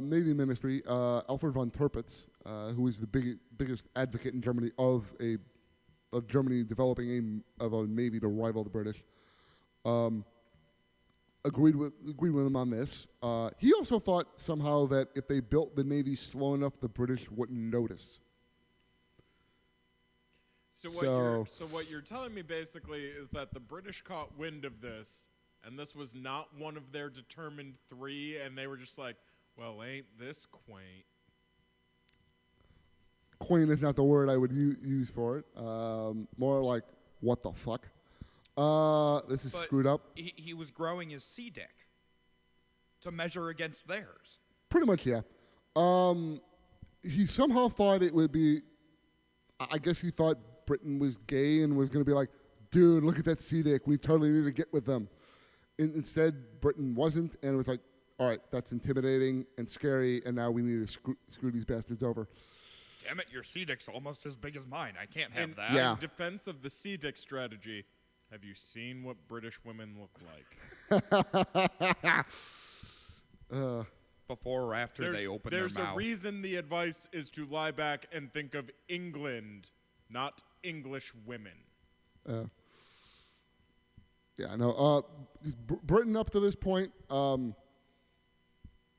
navy ministry, Alfred von Tirpitz, who is the biggest advocate in Germany of Germany developing a navy to rival the British, agreed with him on this. He also thought somehow that if they built the navy slow enough, the British wouldn't notice. So what you're telling me basically is that the British caught wind of this, and this was not one of their determined three, and they were just like, well, ain't this quaint? Quaint is not the word I would use for it. More like, what the fuck? This is But screwed up. He was growing his sea deck to measure against theirs. Pretty much, yeah. He somehow thought it would be, I guess he thought Britain was gay and was going to be like, dude, look at that sea deck. We totally need to get with them. Instead, Britain wasn't, and it was like, all right, that's intimidating and scary, and now we need to screw these bastards over. Damn it, your sea deck's almost as big as mine. I can't have that. Yeah. In defense of the sea deck strategy, have you seen what British women look like? Before or after they open their mouth. There's a reason the advice is to lie back and think of England, not English women. Yeah, no. Britain up to this point,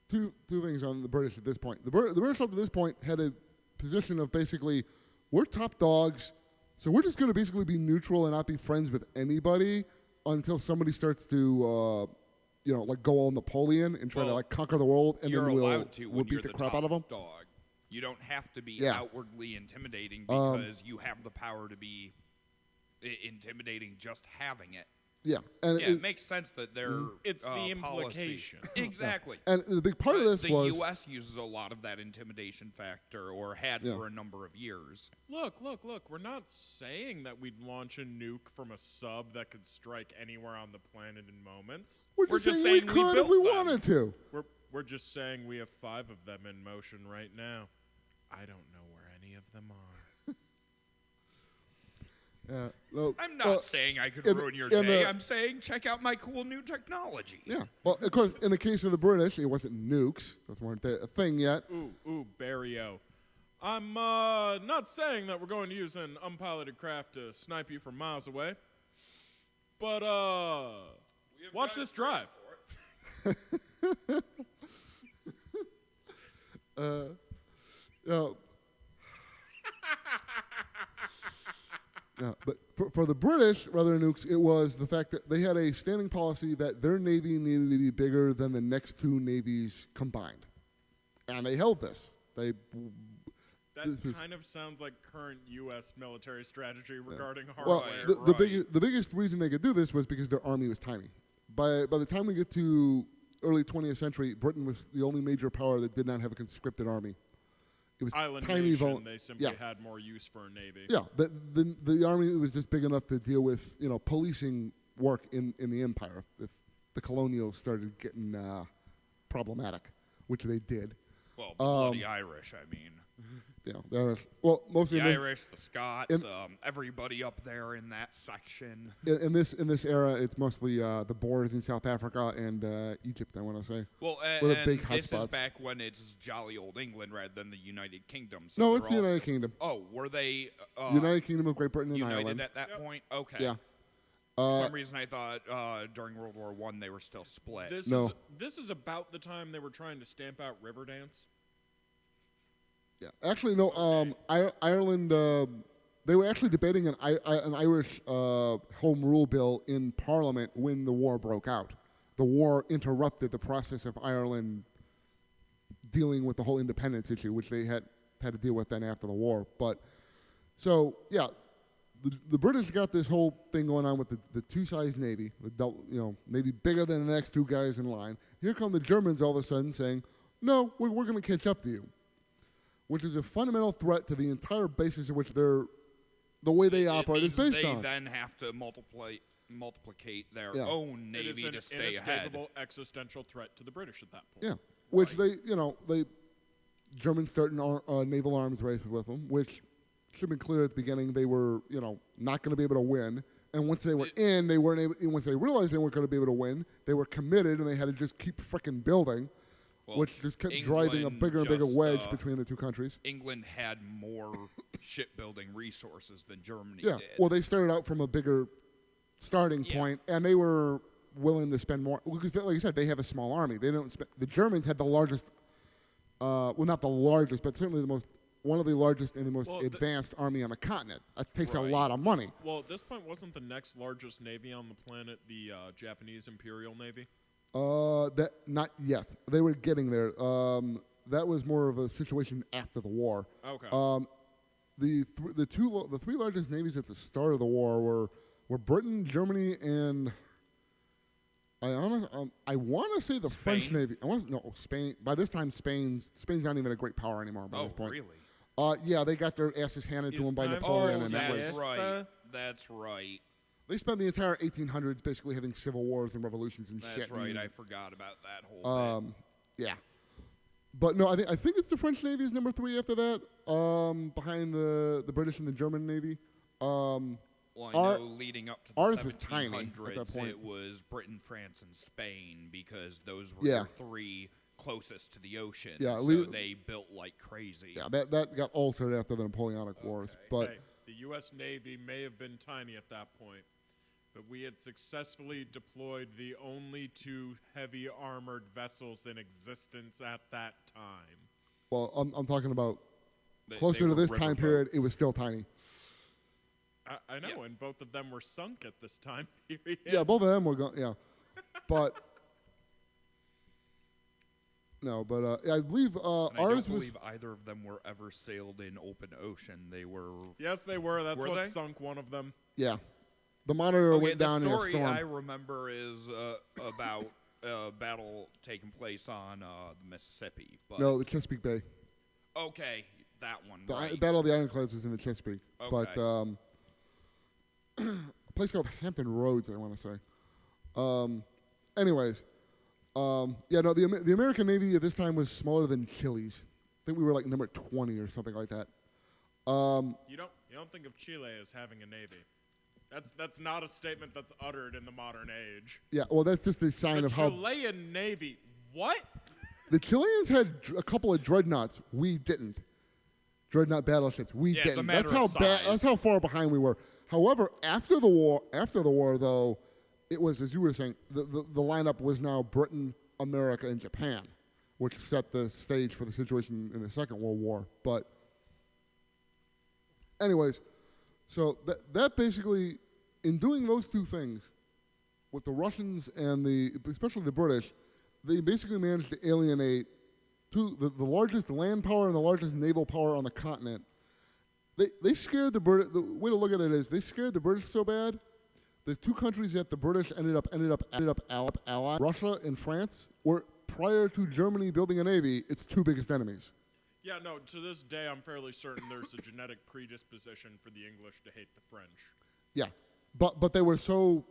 two things on the British at this point. The British up to this point had a position of basically, we're top dogs, so we're just going to basically be neutral and not be friends with anybody until somebody starts to, like go all Napoleon and try to like conquer the world, and you're then allowed to we'll when beat you're the the crap top out of them. dog. You don't have to be Yeah. outwardly intimidating because you have the power to be intimidating just having it. Yeah, and Yeah, it makes sense that they're It's the policy. implication. Exactly. and the big part of this the was U.S. uses a lot of that intimidation factor, or had for a number of years. Look. We're not saying that we'd launch a nuke from a sub that could strike anywhere on the planet in moments. we're just saying we we could if built we them. wanted to. We're just saying we have 5 of them in motion right now. I don't know where any of them are. I'm not saying I could ruin your in day. the- I'm saying check out my cool new technology. Yeah. Well, of course, in the case of the British, it wasn't nukes. Those weren't a thing yet. Ooh, Barrio. I'm not saying that we're going to use an unpiloted craft to snipe you from miles away, but watch this drive. But for the British, rather than nukes, it was the fact that they had a standing policy that their navy needed to be bigger than the next 2 navies combined. And they held this. That kind of sounds like current U.S. military strategy regarding Well, hardware. the biggest reason they could do this was because their army was tiny. By the time we get to early 20th century, Britain was the only major power that did not have a conscripted army. It was Island tiny. nation, they simply had more use for a navy. Yeah, the army was just big enough to deal with policing work in the empire. If the colonials started getting problematic, which they did. Well, bloody Irish, I mean. Yeah, the Irish. Well, mostly The in this, Irish, the Scots, everybody up there in that section. in this era, it's mostly the Boers in South Africa and Egypt. I want to say. Well, Were the and big this is hotspots. back when it's jolly old England rather than the United Kingdom. So No, they're it's the United Kingdom. Oh, were they United Kingdom of Great Britain and united Ireland. at that point? Okay. Yeah. For some reason, I thought during World War I they were still split. This is about the time they were trying to stamp out Riverdance. Yeah, actually, no. Ireland. They were actually debating an Irish home rule bill in Parliament when the war broke out. The war interrupted the process of Ireland dealing with the whole independence issue, which they had to deal with then after the war. But so yeah, the British got this whole thing going on with the two-sized navy, navy bigger than the next two guys in line. Here come the Germans all of a sudden saying, "No, we're going to catch up to you." Which is a fundamental threat to the entire basis of which the way they operate is based on. They then have to multiplicate their Yeah. own navy to stay ahead. It is an inescapable existential threat to the British at that point. Yeah, which they Germans start an naval arms race with them, which should have been clear at the beginning. They were not going to be able to win, and once they were in, they weren't able. Once they realized they weren't going to be able to win, they were committed, and they had to just keep frickin' building. Well, which just kept driving a bigger and bigger wedge between the two countries. England had more shipbuilding resources than Germany Yeah, did. well, they started out from a bigger starting point, and they were willing to spend more. Because, like you said, they have a small army. They don't. The Germans had the largest, well, not the largest, but certainly one of the largest and the most advanced army on the continent. It takes a lot of money. Well, at this point, wasn't the next largest navy on the planet the Japanese Imperial Navy? That not yet. They were getting there. That was more of a situation after the war. Okay. The three largest navies at the start of the war were Britain, Germany, and I want to say the French Navy. Spain. By this time, Spain's not even a great power anymore. By this point. Really? Yeah, they got their asses handed to them by Napoleon, and that was right. That's right. They spent the entire 1800s basically having civil wars and revolutions and shit. That's right. I forgot about that whole bit. Yeah. But no, I think it's the French Navy is number 3 after that, behind the British and the German Navy. Well, I know leading up to the ours was tiny at that 1700s, point. it was Britain, France, and Spain because those were the three closest to the ocean. Yeah, so they built like crazy. Yeah, that got altered after the Napoleonic Wars. But Hey, the U.S. Navy may have been tiny at that point, but we had successfully deployed the only 2 heavy armored vessels in existence at that time. well, I'm talking about They closer to were this time period. riverboats. It was still tiny. I know, and both of them were sunk at this time period. Yeah, both of them were going. Yeah, but no, but I believe And I ours don't was. believe either of them were ever sailed in open ocean. They were. Yes, they were. That's Were what they? sunk one of them. Yeah, the Monitor went the down in a story storm. I remember is about a battle taking place on the Mississippi. But No, the Chesapeake Bay. okay, that one. The right. Battle of the Ironclads was in the Chesapeake, but Okay. a place called Hampton Roads, I want to say. Anyways, yeah, no, the American Navy at this time was smaller than Chile's. I think we were like number 20 or something like that. You don't think of Chile as having a navy. That's not a statement that's uttered in the modern age. Yeah, well, that's just a sign The of how Chilean Navy. What? the Chileans had a couple of dreadnoughts. We didn't. Dreadnought battleships. We Yeah, it's a didn't. matter That's how of size. That's how far behind we were. However, after the war, though, it was, as you were saying, the lineup was now Britain, America, and Japan, which set the stage for the situation in the Second World War. But, anyways, so that basically, in doing those two things, with the Russians and especially the British, they basically managed to alienate the largest land power and the largest naval power on the continent. They scared the British. The way to look at it is they scared the British so bad. The two countries that the British ended up allied, Russia and France, were prior to Germany building a navy, its 2 biggest enemies. Yeah, no, to this day, I'm fairly certain there's a genetic predisposition for the English to hate the French. Yeah, but they were so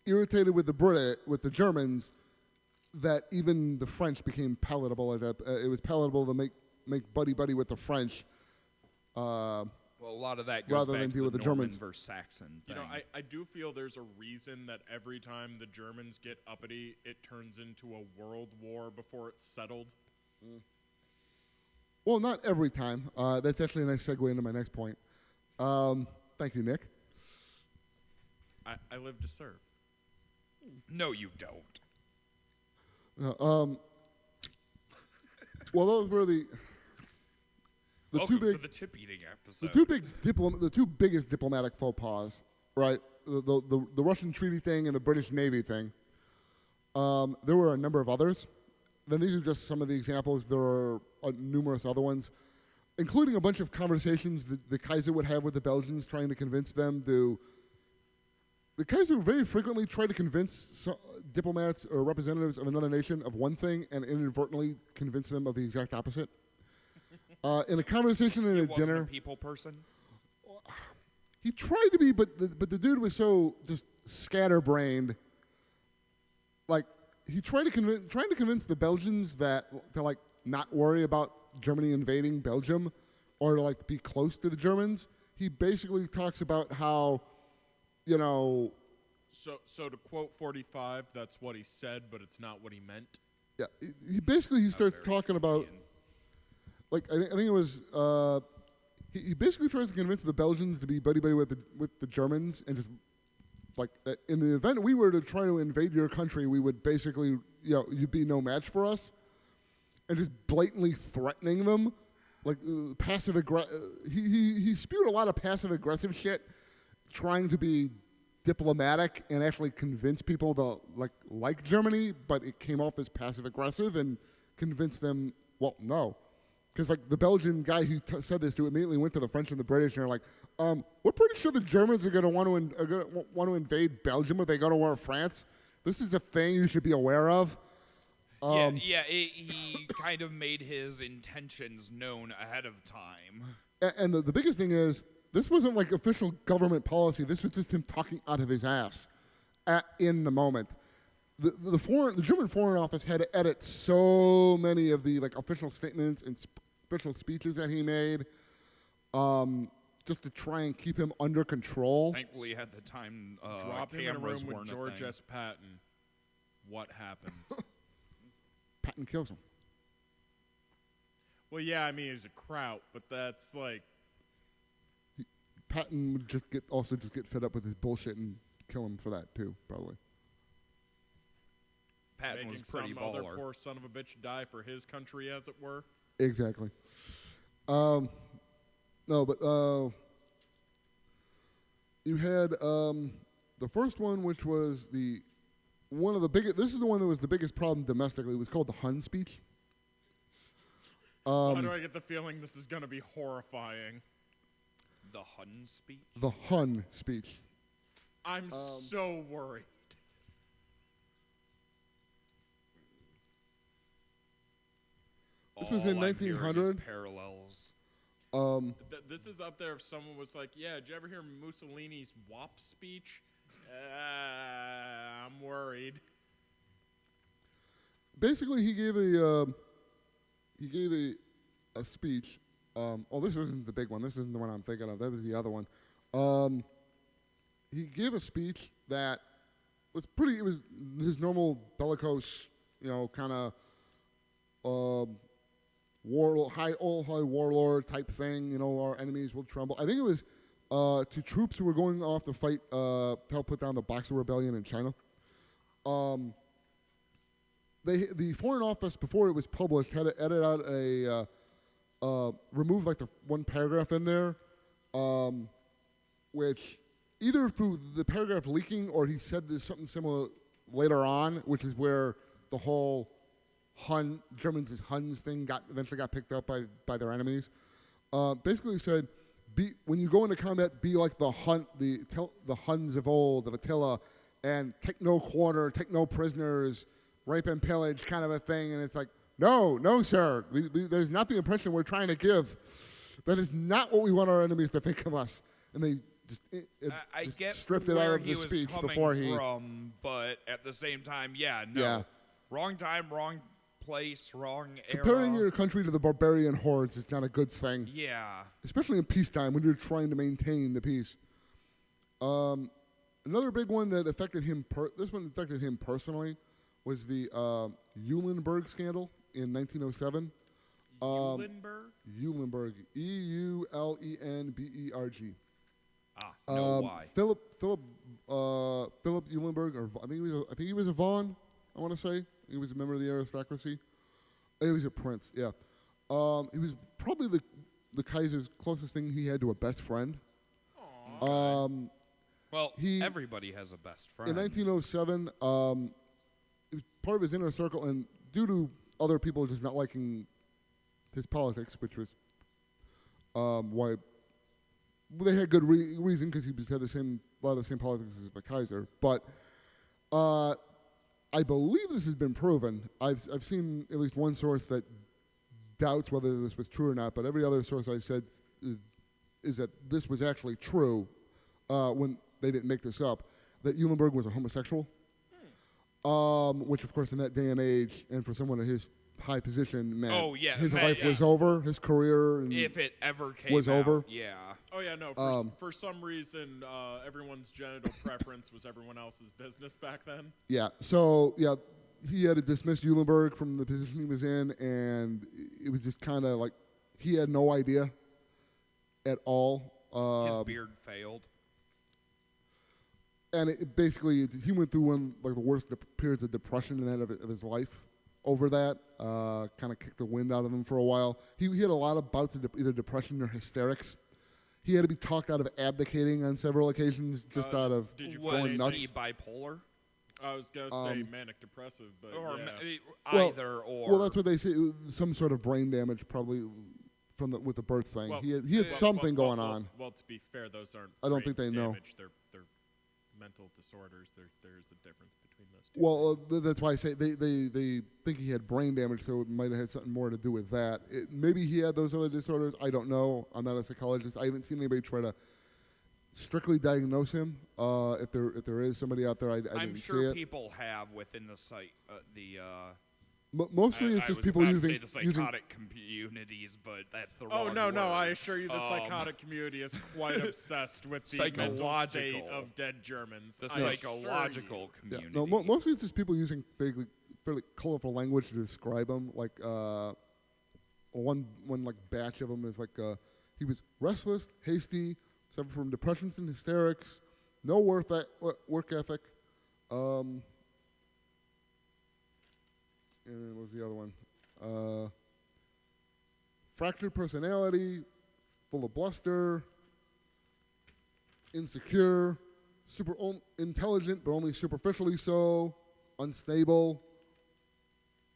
irritated with the Germans, that even the French became palatable. It was palatable to make buddy with the French Well, a lot of that goes rather back than to deal with the Norman Germans. versus Saxon You thing. know, I do feel there's a reason that every time the Germans get uppity, it turns into a world war before it's settled. Well, not every time. That's actually a nice segue into my next point. Thank you, Nick. I live to serve. No, you don't. Well, those were the Welcome two big, to the chip eating episode. the two biggest diplomatic faux pas, right? The Russian treaty thing and the British Navy thing. There were a number of others. Then these are just some of the examples. There are numerous other ones, including a bunch of conversations that the Kaiser would have with the Belgians, trying to convince them to. The Kaiser very frequently tried to convince diplomats or representatives of another nation of one thing and inadvertently convince them of the exact opposite. In a conversation in He a wasn't dinner, a people person. he tried to be, but the dude was so just scatterbrained. Like he trying to convince the Belgians that to like not worry about Germany invading Belgium or to like be close to the Germans. He basically talks about how, you know, So to quote 45, that's what he said, but it's not what he meant. yeah, he starts very talking about. European. Like I think it was, he basically tries to convince the Belgians to be buddy with the Germans and just like in the event we were to try to invade your country, we would basically you'd be no match for us, and just blatantly threatening them, like passive aggressive. He spewed a lot of passive aggressive shit, trying to be diplomatic and actually convince people to like Germany, but it came off as passive aggressive and convinced them. Well, no. Because like the Belgian guy who said this to immediately went to the French and the British and they're like, we're pretty sure the Germans are going to want to invade Belgium if they go to war with France. This is a thing you should be aware of. He kind of made his intentions known ahead of time. And the biggest thing is, this wasn't like official government policy. This was just him talking out of his ass in the moment. The German Foreign Office had to edit so many of the like official statements and official speeches that he made, just to try and keep him under control. Thankfully, at the time, Drop him in a cameras room weren't with a George thing. S. Patton. What happens? Patton kills him. Well, yeah, I mean, he's a kraut, but that's like, Patton would just get fed up with his bullshit and kill him for that too, probably. Patton making was pretty some other baller. poor son of a bitch die for his country, as it were. Exactly. No, but you had the first one, which was one of the biggest. This is the one that was the biggest problem domestically. It was called the Hun speech. Why do I get the feeling this is going to be horrifying? The Hun speech? The Hun speech. I'm so worried. This was in All I'm hearing is 1900. Parallels. This is up there if someone was like, yeah, did you ever hear Mussolini's WAP speech? I'm worried. Basically, he gave a speech. This wasn't the big one. This isn't the one I'm thinking of. That was the other one. He gave a speech that was pretty. It was his normal bellicose, kind of high warlord type thing. Our enemies will tremble. I think it was to troops who were going off to fight to help put down the Boxer Rebellion in China. The Foreign Office, before it was published, had to edit out remove like the one paragraph in there, which either through the paragraph leaking or he said there's something similar later on, which is where the whole Germans as Huns thing eventually got picked up by their enemies. Basically said, when you go into combat, be like the Huns of old, of Attila, and take no quarter, take no prisoners, rape and pillage kind of a thing. And it's like, no, sir. There's not the impression we're trying to give. That is not what we want our enemies to think of us. And they I just get stripped it out where of he the was speech coming before he. from, but at the same time, no. Yeah. Wrong time, wrong place, wrong era. Comparing your country to the barbarian hordes is not a good thing. Yeah. Especially in peacetime when you're trying to maintain the peace. Another big one that affected him, this one affected him personally, was the Eulenberg scandal in 1907. Eulenberg? Eulenberg, Eulenberg. No why. Philip Eulenberg, or I think he was a Vaughn. I want to say he was a member of the aristocracy. He was a prince. Yeah. He was probably the Kaiser's closest thing he had to a best friend. Aww. Well, everybody has a best friend. In 1907, it was part of his inner circle, and due to other people just not liking his politics, which was why they had good reason because he had a lot of the same politics as the Kaiser. But I believe this has been proven. I've seen at least one source that doubts whether this was true or not, but every other source I've said is that this was actually true when they didn't make this up, that Eulenberg was a homosexual, which, of course, in that day and age, and for someone in his high position, meant his life was over, his career if it ever came was out, over. Yeah. Oh, yeah, no. For some reason, everyone's genital preference was everyone else's business back then. Yeah, so, yeah, he had to dismiss Eulenberg from the position he was in, and it was just kind of like he had no idea at all. His beard failed. And basically, he went through one like the worst periods of depression in that of his life over that. Kind of kicked the wind out of him for a while. He had a lot of bouts of either depression or hysterics. He had to be talked out of abdicating on several occasions, just out of going nuts. Was he bipolar? I was gonna say manic depressive, but either or. Well, that's what they say. Some sort of brain damage, probably with the birth thing. He had something going on. Well, to be fair, those aren't. I don't think they know. They're mental disorders. There's a difference between those two. Well, that's why I say they think he had brain damage, so it might have had something more to do with that. Maybe he had those other disorders. I don't know. I'm not a psychologist. I haven't seen anybody try to strictly diagnose him. If there is somebody out there, I didn't see it. I'm sure people have within the site mostly it's just people using the psychotic communities, but that's the wrong no, word. I assure you, the psychotic community is quite obsessed with the mental state of dead Germans. The psychological community. Yeah, no, mostly it's just people using fairly colorful language to describe him. Like one like batch of them is like he was restless, hasty, suffered from depressions and hysterics, no work ethic. And what was the other one? Fractured personality, full of bluster, insecure, super intelligent but only superficially so, unstable.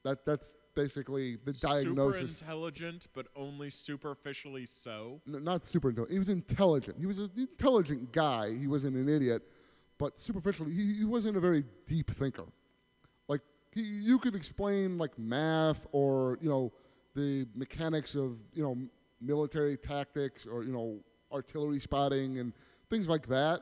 That's basically the diagnosis. Super intelligent but only superficially so? Not super intelligent. He was intelligent. He was an intelligent guy. He wasn't an idiot. But superficially, he wasn't a very deep thinker. Like, you could explain like math or the mechanics of military tactics or artillery spotting and things like that.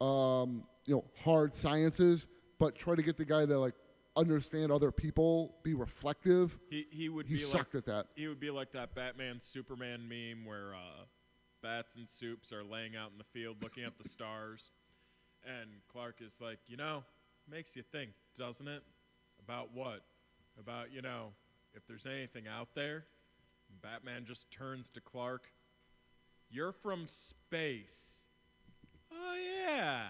Hard sciences, but try to get the guy to like understand other people, be reflective. He sucked at that. He would be like that Batman Superman meme where bats and soups are laying out in the field looking at the stars, and Clark is like, makes you think, doesn't it? About what? About, if there's anything out there. And Batman just turns to Clark. You're from space. Oh, yeah.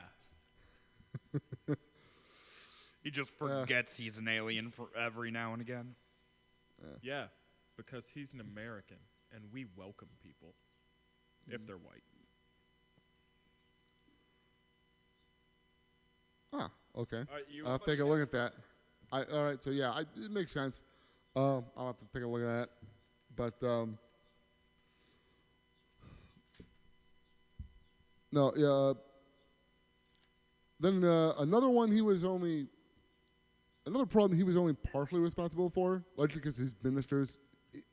He just forgets he's an alien for every now and again. Yeah, because he's an American, and we welcome people if they're white. Ah, okay. I'll take a look at that. All right, so yeah, it makes sense. I'll have to take a look at that. But no, yeah. Then another problem he was only partially responsible for, largely because his ministers.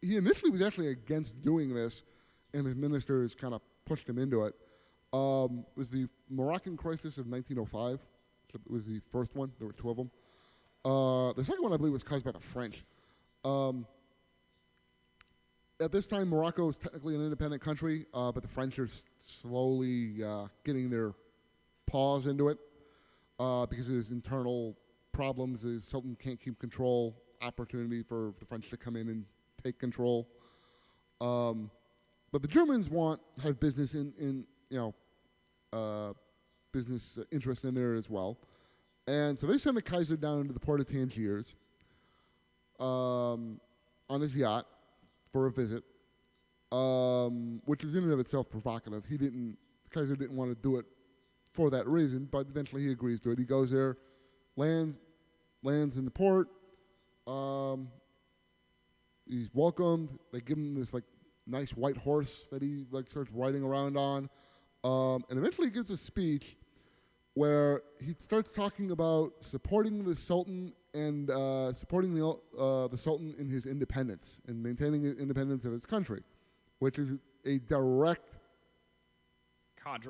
He initially was actually against doing this, and his ministers kind of pushed him into it. Was the Moroccan crisis of 1905. It was the first one. There were 2 of them. The second one, I believe, was caused by the French. At this time, Morocco is technically an independent country, but the French are slowly getting their paws into it because of his internal problems. The Sultan can't keep control, opportunity for the French to come in and take control. But the Germans have business business interests in there as well. And so they send the Kaiser down into the port of Tangiers on his yacht for a visit, which is in and of itself provocative. The Kaiser didn't want to do it for that reason, but eventually he agrees to it. He goes there, lands in the port. He's welcomed. They give him this nice white horse that he starts riding around on, and eventually he gives a speech where he starts talking about supporting the Sultan and supporting the Sultan in his independence and maintaining the independence of his country, which is a direct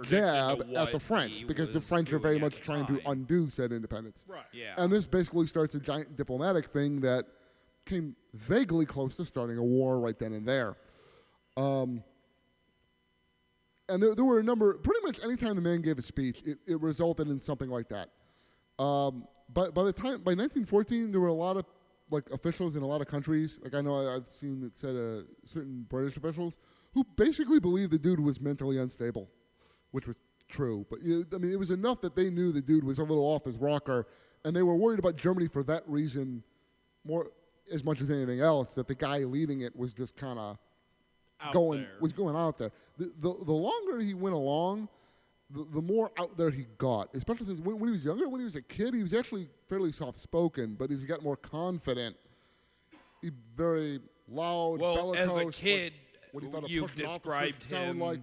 jab at the French, because the French are very much trying to undo said independence. Right. Yeah. And this basically starts a giant diplomatic thing that came vaguely close to starting a war right then and there. And there were a number, pretty much any time the man gave a speech, it resulted in something like that. But by 1914, there were a lot of officials in a lot of countries. I know I've seen it said certain British officials who basically believed the dude was mentally unstable, which was true. But it was enough that they knew the dude was a little off his rocker, and they were worried about Germany for that reason more as much as anything else. That the guy leading it was just kind of going out there. The longer he went along, the more out there he got. Especially since when he was younger, when he was a kid, he was actually fairly soft-spoken. But as he got more confident, he very loud, bellicose. As a kid, what he thought you've described him. Like.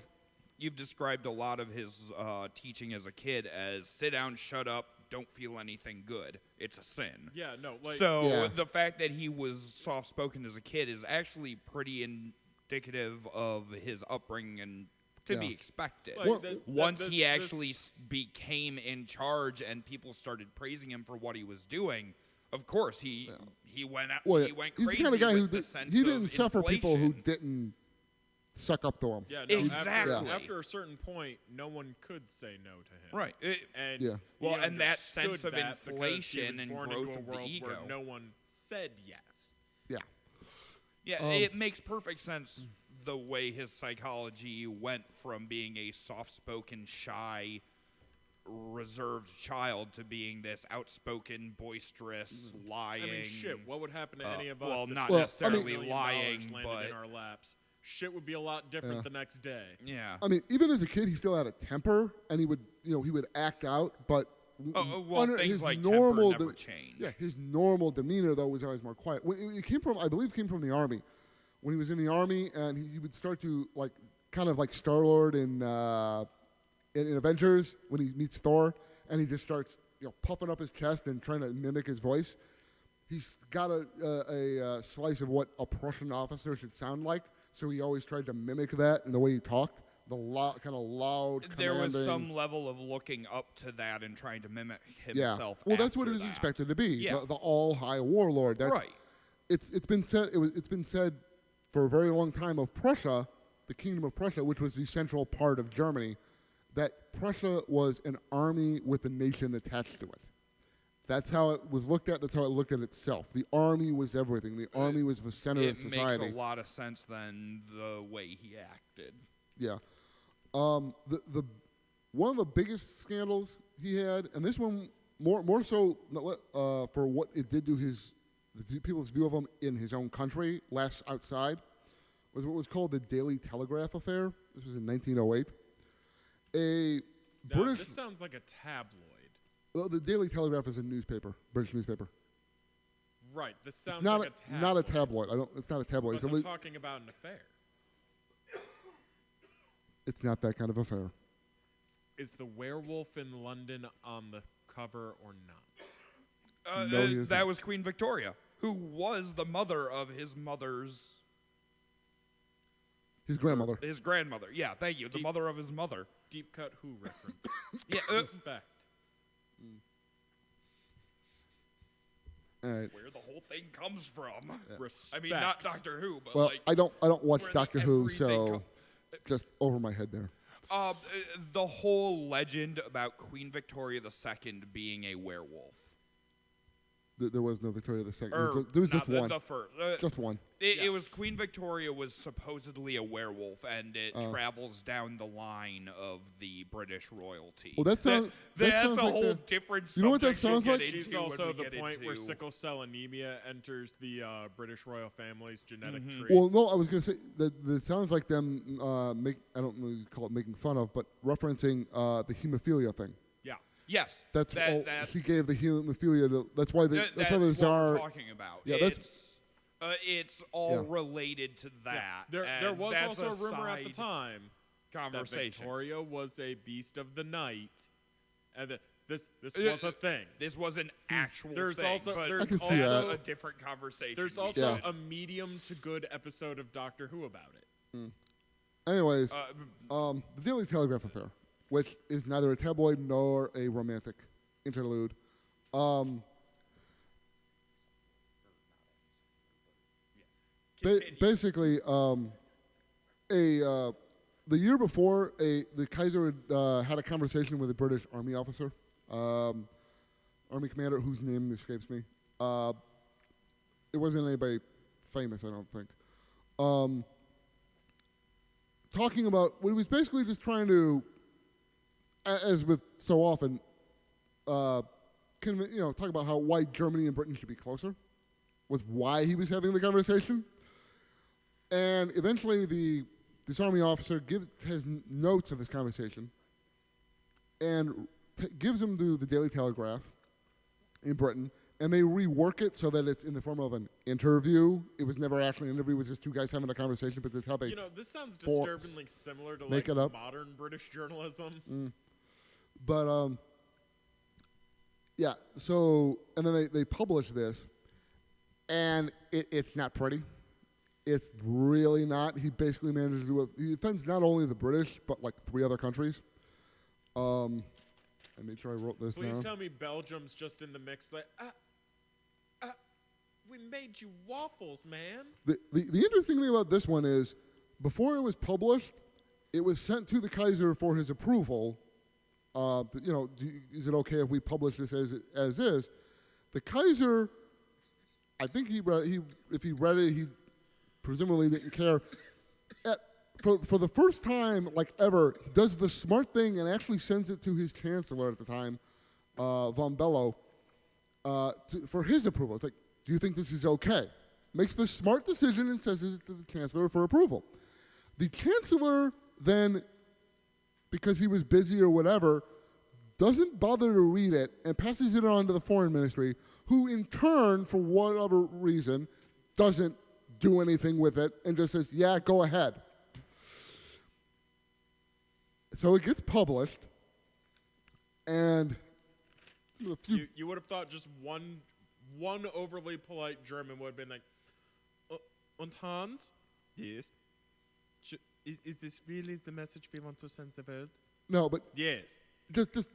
You've described a lot of his teaching as a kid as sit down, shut up, don't feel anything good. It's a sin. Yeah, no. The fact that he was soft-spoken as a kid is actually pretty indicative of his upbringing and to be expected. Once he actually became in charge and people started praising him for what he was doing, of course he went out. He went crazy. He's the kind of guy who didn't suffer people who didn't suck up to him. Yeah, no, exactly. After a certain point, no one could say no to him. Right. And that sense of inflation and growth of the ego. Where no one said yes. Yeah. Yeah, it makes perfect sense the way his psychology went from being a soft-spoken, shy, reserved child to being this outspoken, boisterous, lying. I mean, shit, what would happen to any of us? Well, if not $6 necessarily million lying, landed but in our laps? Shit would be a lot different the next day. Yeah. I mean, even as a kid, he still had a temper, and he would act out, but things his like normal temper never change. Yeah, his normal demeanor though was always more quiet. It came from, I believe, from the army. When he was in the army, and he would start to kind of like Star-Lord in Avengers when he meets Thor, and he just starts puffing up his chest and trying to mimic his voice. He's got a slice of what a Prussian officer should sound like. So he always tried to mimic that in the way he talked, kind of loud, There commanding. was some level of looking up to that and trying to mimic himself. Well, that's what he was that. expected to be, Yeah. the all-high warlord. That's, right. It's been said for a very long time of Prussia, the Kingdom of Prussia, which was the central part of Germany, that Prussia was an army with a nation attached to it. That's how it was looked at. That's how it looked at itself. The army was everything. The army was the center of society. It makes a lot of sense than the way he acted. Yeah. The one of the biggest scandals he had, and this one more so for what it did to people's view of him in his own country, less outside, was what was called the Daily Telegraph affair. This was in 1908. This sounds like a tabloid. Well, the Daily Telegraph is a newspaper, British newspaper. Right. This sounds not like a tabloid. Not a tabloid. It's not a tabloid. But they're talking about an affair. It's not that kind of affair. Is the werewolf in London on the cover or not? No, that was Queen Victoria, who was the mother of his mother's... His grandmother. His grandmother. Yeah, thank you. The mother of his mother. Deep cut Who reference. Yeah. Respect. All right. where the whole thing comes from. Respect. I mean, not Doctor Who, but Well, like I don't watch where Doctor Who, everything so just over my head there. the whole legend about Queen Victoria II being a werewolf. There was no Victoria II. Or, There was just not one. The first. Just one. It was Queen Victoria was supposedly a werewolf, and it travels down the line of the British royalty. Well, that sounds. that That's sounds a like whole the- different. You know what that subject we'll sounds get like? She's into when also we the get point where into- sickle cell anemia enters the British royal family's genetic tree. Well, no, I was going to say that it sounds like them I don't know what you call it making fun of, but referencing the hemophilia thing. yeah. Yes, That's that's she gave the hemophilia to. That's why that's why the what czar. we're talking about. Yeah, it's all related to that. There and was that's also a rumor at the side time that conversation. Victoria was a beast of the night, and that this was a thing. This was an actual There's thing, also- but there's I can see that's that. a different conversation. There's also Yeah. a medium to good episode of Doctor Who about it. Anyways, the Daily Telegraph affair, which is neither a tabloid nor a romantic interlude. Basically, the year before, the Kaiser had a conversation with a British Army officer, Army commander whose name escapes me. It wasn't anybody famous, I don't think. Talking about, well, he was basically just trying to, as with so often, talk about why Germany and Britain should be closer, was why he was having the conversation. And eventually this Army officer has notes of this conversation and gives them to the Daily Telegraph in Britain, and they rework it so that it's in the form of an interview. It was never actually an interview, it was just two guys having a conversation, but that's how they This sounds disturbingly similar to make it up. modern British journalism. But yeah. So and then they publish this, and it's not pretty. It's really not. He basically manages to do it. He offends not only the British but like 3 other countries. I made sure I wrote this Please down. tell me Belgium's just in the mix. Like, we made you waffles, man. The interesting thing about this one is, before it was published, it was sent to the Kaiser for his approval. Is it okay if we publish this as is? The Kaiser, I think if he read it, he presumably didn't care. For the first time, like ever, he does the smart thing and actually sends it to his chancellor at the time, von Bello, for his approval. It's like, do you think this is okay? Makes the smart decision and says it to the chancellor for approval. The chancellor then, because he was busy or whatever, doesn't bother to read it and passes it on to the foreign ministry, who in turn, for whatever reason, doesn't do anything with it and just says, yeah, go ahead. So it gets published, and You would have thought just one overly polite German would have been like, und Hans? Yes. Is this really the message we want to send the world? no, but Yes. just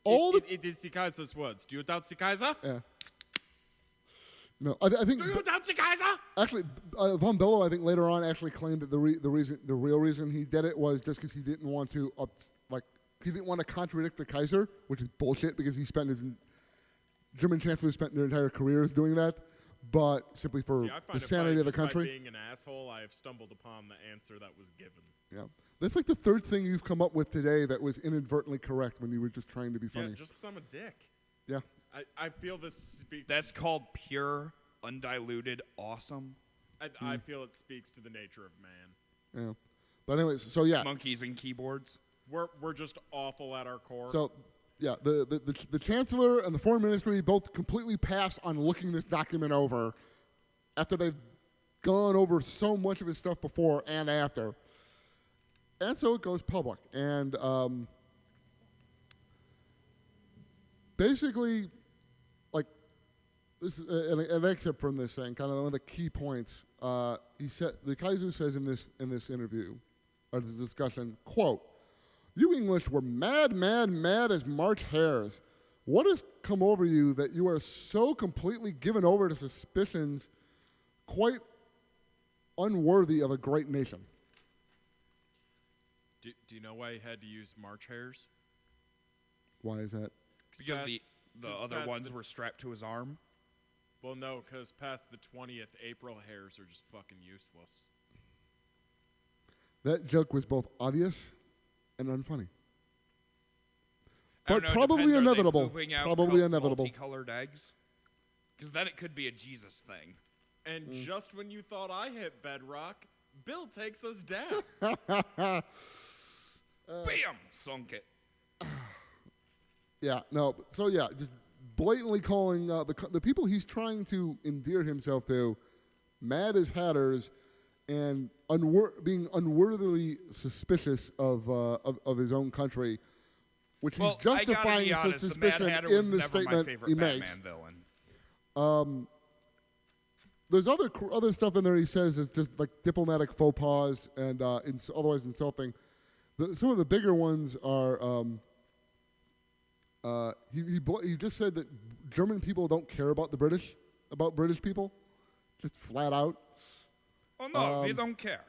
all It is the Kaiser's words. Do you doubt the Kaiser? yeah. No, I think Do you doubt the Kaiser? actually von Bello, I think later on actually claimed that the real reason he did it was just because he didn't want to he didn't want to contradict the Kaiser, which is bullshit because German chancellors spent their entire careers doing that, but simply for See, I find the sanity of the just by country. being an asshole, I have stumbled upon the answer that was given. Yeah, that's like the third thing you've come up with today that was inadvertently correct when you were just trying to be funny. Yeah, just because I'm a dick. Yeah. I feel this speaks. That's called pure, undiluted awesome. I feel it speaks to the nature of man. Yeah. But anyways, so yeah. Monkeys and keyboards. We're just awful at our core. So yeah, the chancellor and the foreign ministry both completely pass on looking this document over after they've gone over so much of his stuff before and after. And so it goes public. And basically, like, this is an excerpt from this thing, kind of one of the key points. The Kaiser says in this interview, or this discussion, quote, "You English were mad as March hares. what has come over you that you are so completely given over to suspicions quite unworthy of a great nation? Do you know why he had to use March hares? Why is that? Because Past- the 'cause other past ones the- were strapped to his arm. Well, no, because past the 20th, April hares are just fucking useless. That joke was both obvious and unfunny. I don't But know, probably depends, are they inevitable. pooping out Probably inevitable. multicolored eggs? Because then it could be a Jesus thing. And just when you thought I hit bedrock, Bill takes us down. Bam! Sunk it. Yeah, no. So yeah, just blatantly calling the people he's trying to endear himself to mad as hatters, and being unworthily suspicious of his own country, which Well, he's I gotta justifying be his honest, the Mad suspicion Hatter was in the never my statement favorite he Batman makes. villain. There's other stuff in there he says it's just like diplomatic faux pas and otherwise insulting. Some of the bigger ones are he just said that German people don't care about British people, just flat out. Oh, no, we don't care.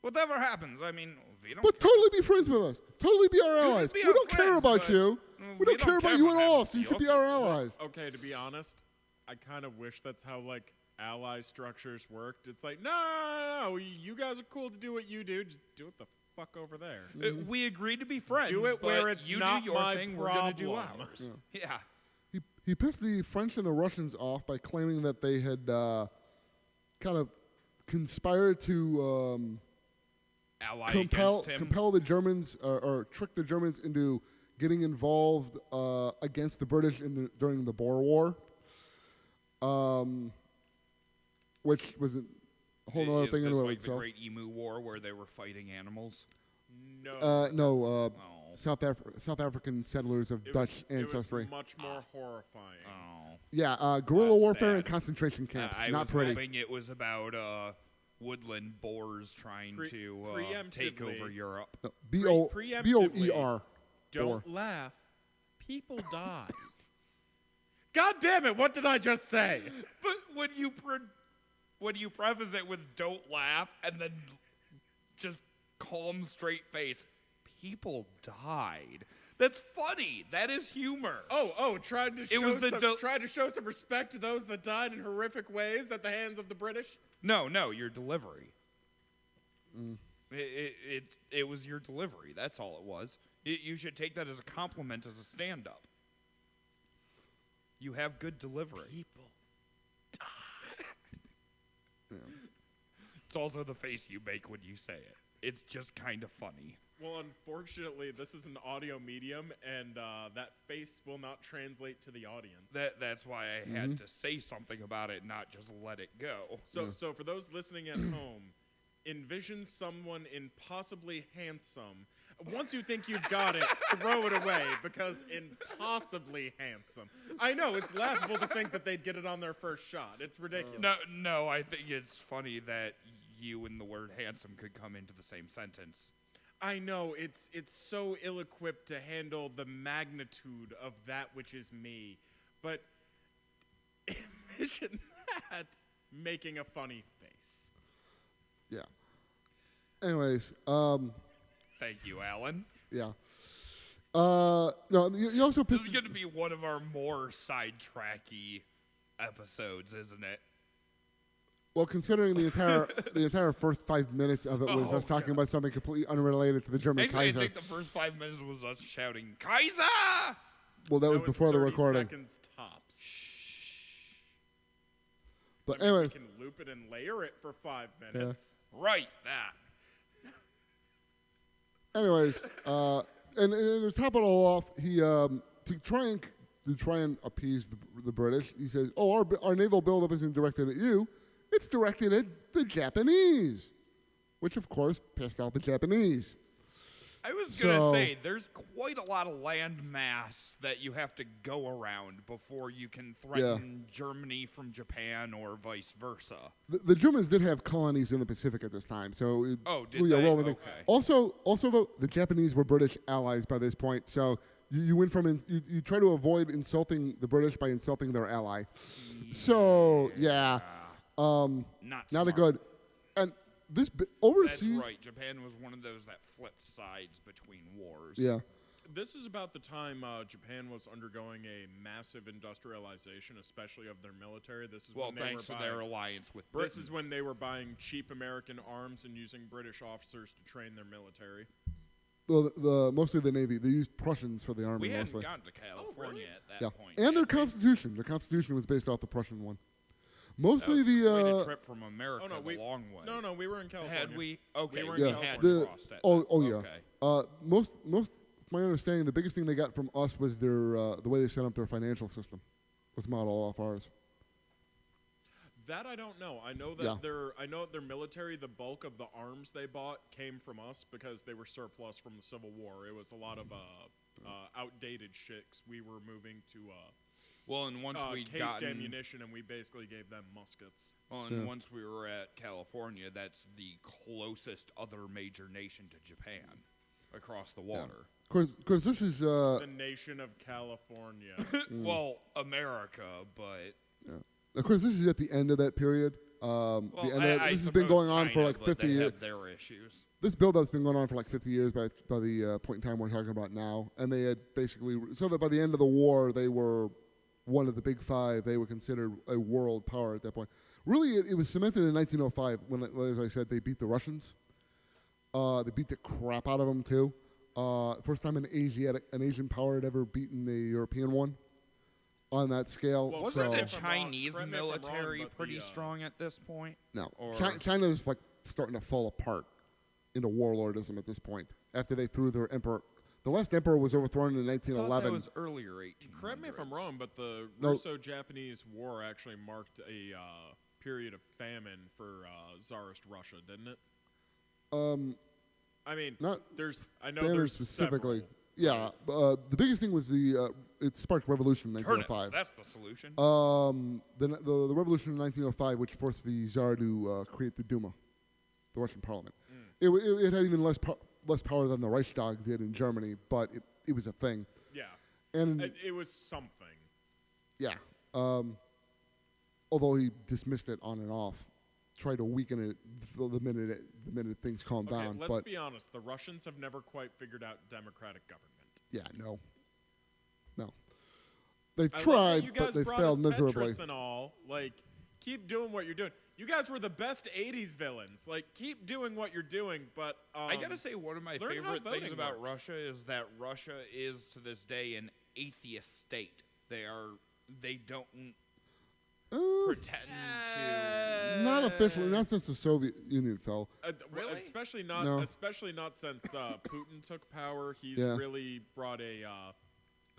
Whatever happens, I mean, we don't But care. totally be friends with us. Totally be our should allies. be We our don't care friends, about but you. We don't care about you at all, so you should be our allies. Okay, to be honest, I kind of wish that's how, like, ally structures worked. It's like, no, you guys are cool to do what you do. Just do it the fuck over there. We agreed to be friends. Do it but where it's you not do your my thing, we're gonna do problem. ours. Yeah. He pissed the French and the Russians off by claiming that they had kind of conspired to Ally against him. compel the Germans or trick the Germans into getting involved against the British during the Boer War, which was a whole other Is thing in this and of like the itself. Great Emu War where they were fighting animals? No. No, Oh. South African settlers of It Dutch was, ancestry. It was much more horrifying. Oh. Yeah, guerrilla warfare and sad. concentration camps. I Not was pretty. hoping it was about woodland boars trying to take over preemptively. Europe. B-O-E-R. Don't laugh. People die. God damn it, what did I just say? But when you preface it with "don't laugh" and then just calm, straight face, people died. That's funny. That is humor. Tried to show some respect to those that died in horrific ways at the hands of the British? No, your delivery. It was your delivery. That's all it was. You should take that as a compliment as a stand-up. You have good delivery. People died. It's also the face you make when you say it. It's just kind of funny. Well, unfortunately, this is an audio medium, and that face will not translate to the audience. That's why I had to say something about it, not just let it go. So for those listening at home, envision someone impossibly handsome. Once you think you've got it, throw it away, because impossibly handsome. I know, it's laughable to think that they'd get it on their first shot. It's ridiculous. No, I think it's funny that you and the word handsome could come into the same sentence. I know, it's so ill-equipped to handle the magnitude of that which is me, but envision that making a funny face. Yeah. Anyways, Thank you, Alan. yeah. No, you also This pissed. is going to be one of our more sidetracky episodes, isn't it? Well, considering the entire first 5 minutes of it was us talking about something completely unrelated to the German Actually, I Kaiser. think the first 5 minutes was us shouting, Kaiser! Well, that was before the 30 recording. seconds tops. But I mean, anyways, we can loop it and layer it for 5 minutes. Right, that. anyways, and to top it all off, he to try and appease the British, he says, "Oh, our naval buildup isn't directed at you; it's directed at the Japanese," which of course pissed off the Japanese. I was going to So- say, there's quite a lot of land mass that you have to go around before you can threaten Germany from Japan or vice versa. The Germans did have colonies in the Pacific at this time, so Did they? rolling thing. Okay. Also, though, the Japanese were British allies by this point, so you went from you try to avoid insulting the British by insulting their ally. So Not not a smart. good. And this That's overseas, right. Japan was one of those that flipped sides between wars. yeah. This is about the time Japan was undergoing a massive industrialization, especially of their military. This is Well, when they thanks were to buying, their alliance with Britain. This is when they were buying cheap American arms and using British officers to train their military. Mostly the Navy. They used Prussians for the army we hadn't mostly. gotten to California at that Yeah, point. and yet. their Constitution. Their Constitution was based off the Prussian one. Mostly That was quite a the trip from America Oh no, the long way. No, we were in California. Had we? Okay, We were we in yeah, California. had crossed it. yeah. Okay. Most my understanding, the biggest thing they got from us was their the way they set up their financial system was modeled off ours. That I don't know. I know that their military, the bulk of the arms they bought came from us because they were surplus from the Civil War. It was a lot of outdated shit. We were moving to Well, and once we'd cased gotten ammunition, and we basically gave them muskets. Well, and once we were at California, that's the closest other major nation to Japan across the water. Of course, this is The nation of California. Well, America, but of course this is at the end of that period. This has been going on for like 50 years. Have their issues. This build-up's been going on for like 50 years by the point in time we're talking about now, and they had basically so that by the end of the war they were one of the big five. They were considered a world power at that point. Really, it was cemented in 1905 when, as I said, they beat the Russians. They beat the crap out of them too. First time an Asian power had ever beaten a European one on that scale. Well, Wasn't correct the me if I'm wrong- Chinese correct me if I'm wrong, military but pretty the, strong at this point? No, Or- China's like starting to fall apart into warlordism at this point after they threw their emperor. The last emperor was overthrown in I thought that 1911. was earlier 1800s. Correct me if I'm wrong, but the No. Russo-Japanese War actually marked a period of famine for Tsarist Russia, didn't it? I mean, Not I know famine there's specifically. several. Yeah, the biggest thing was it sparked revolution in Turnips, 1905. that's the solution. The revolution in 1905, which forced the Tsar to create the Duma, the Russian parliament. It had even less power than the Reichstag did in Germany, but it was a thing. Yeah. And It was something. yeah, although he dismissed it on and off, tried to weaken it the minute things calmed Okay, down. let's But be honest. The Russians have never quite figured out democratic government. yeah, no. They've I like tried, that you guys but they brought failed us miserably. Tetris and all. Like, keep doing what you're doing. You guys were the best '80s villains. Like, keep doing what you're doing. But I gotta say, one of my learn how favorite things voting about works. Russia is that Russia is to this day an atheist state. They don't pretend to. Not officially, not since the Soviet Union fell. Really? Especially not, No. especially not since Putin took power. He's Yeah. really brought a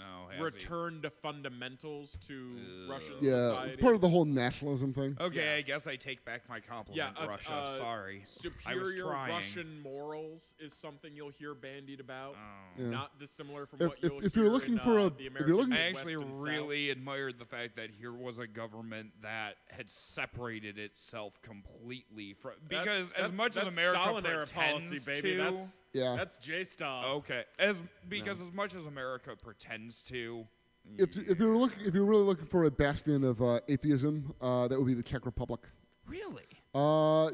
No, has he? return to fundamentals to Russian Yeah, society. it's part of the whole nationalism thing. Okay, Yeah. I guess I take back my compliment, Yeah, Russia. Sorry. I was Superior trying. Russian morals is something you'll hear bandied about. Yeah. Not dissimilar from If- what you'll if hear you're looking in, for a- the if you're American looking- I Midwest actually and South. really admired the fact that here was a government that had separated itself completely from because as much as America Stalin era pretends policy, baby. to, That's J-Stalin. okay, because as much as America pretends to, If you're really looking for a bastion of atheism, that would be the Czech Republic. really, I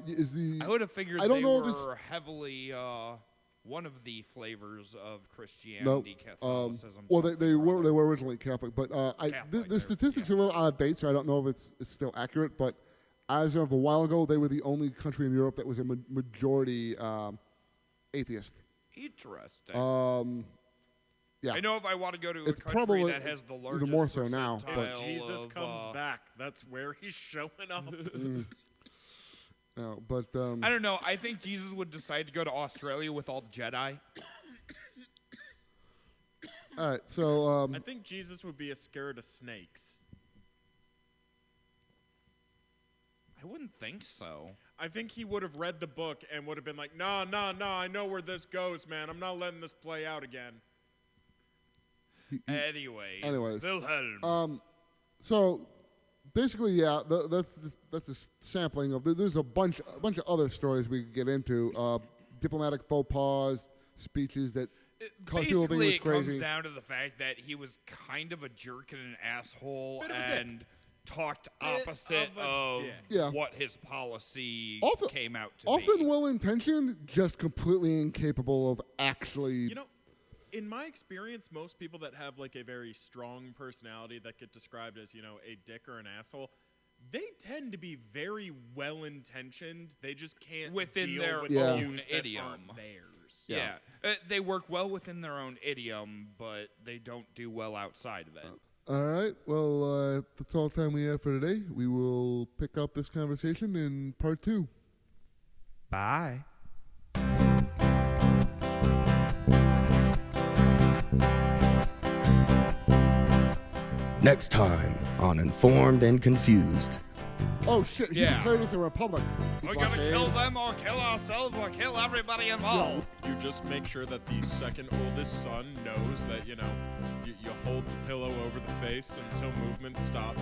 I would have figured I don't they know if were it's- heavily one of the flavors of No, Christianity, Catholicism. well, something they or were other. originally Catholic, but Catholic, the statistics are a little out of date, so I don't know if it's still accurate. But as of a while ago, they were the only country in Europe that was a majority atheist. Interesting. Yeah, I know if I want to go to a It's country probably that has the even largest more so now, If but- Jesus of, comes back, that's where he's showing up. no, but I don't know. I think Jesus would decide to go to Australia with all the Jedi. all right. So I think Jesus would be scared of snakes. I wouldn't think so. I think he would have read the book and would have been like, no, I know where this goes, man. I'm not letting this play out again. Anyways, Wilhelm. So basically, yeah, that's a sampling of. There's a bunch of other stories we could get into. Diplomatic faux pas, speeches that cause people to think he was it crazy. comes down to the fact that he was kind of a jerk and an asshole Bit of a and talked opposite of a dick. Yeah. what his policy came out to Often be. well-intentioned, just completely incapable of actually. You know, in my experience, most people that have like a very strong personality that get described as, a dick or an asshole, they tend to be very well-intentioned. They just can't Within deal their with own views that idiom. aren't theirs. Yeah. They work well within their own idiom, but they don't do well outside of it. All right. Well, that's all the time we have for today. We will pick up this conversation in part 2. Bye. Next time on Informed and Confused. Oh shit! He Yeah. declared us a republic. We're gonna kill them or kill ourselves or kill everybody involved. You just make sure that the second oldest son knows that, you hold the pillow over the face until movement stops.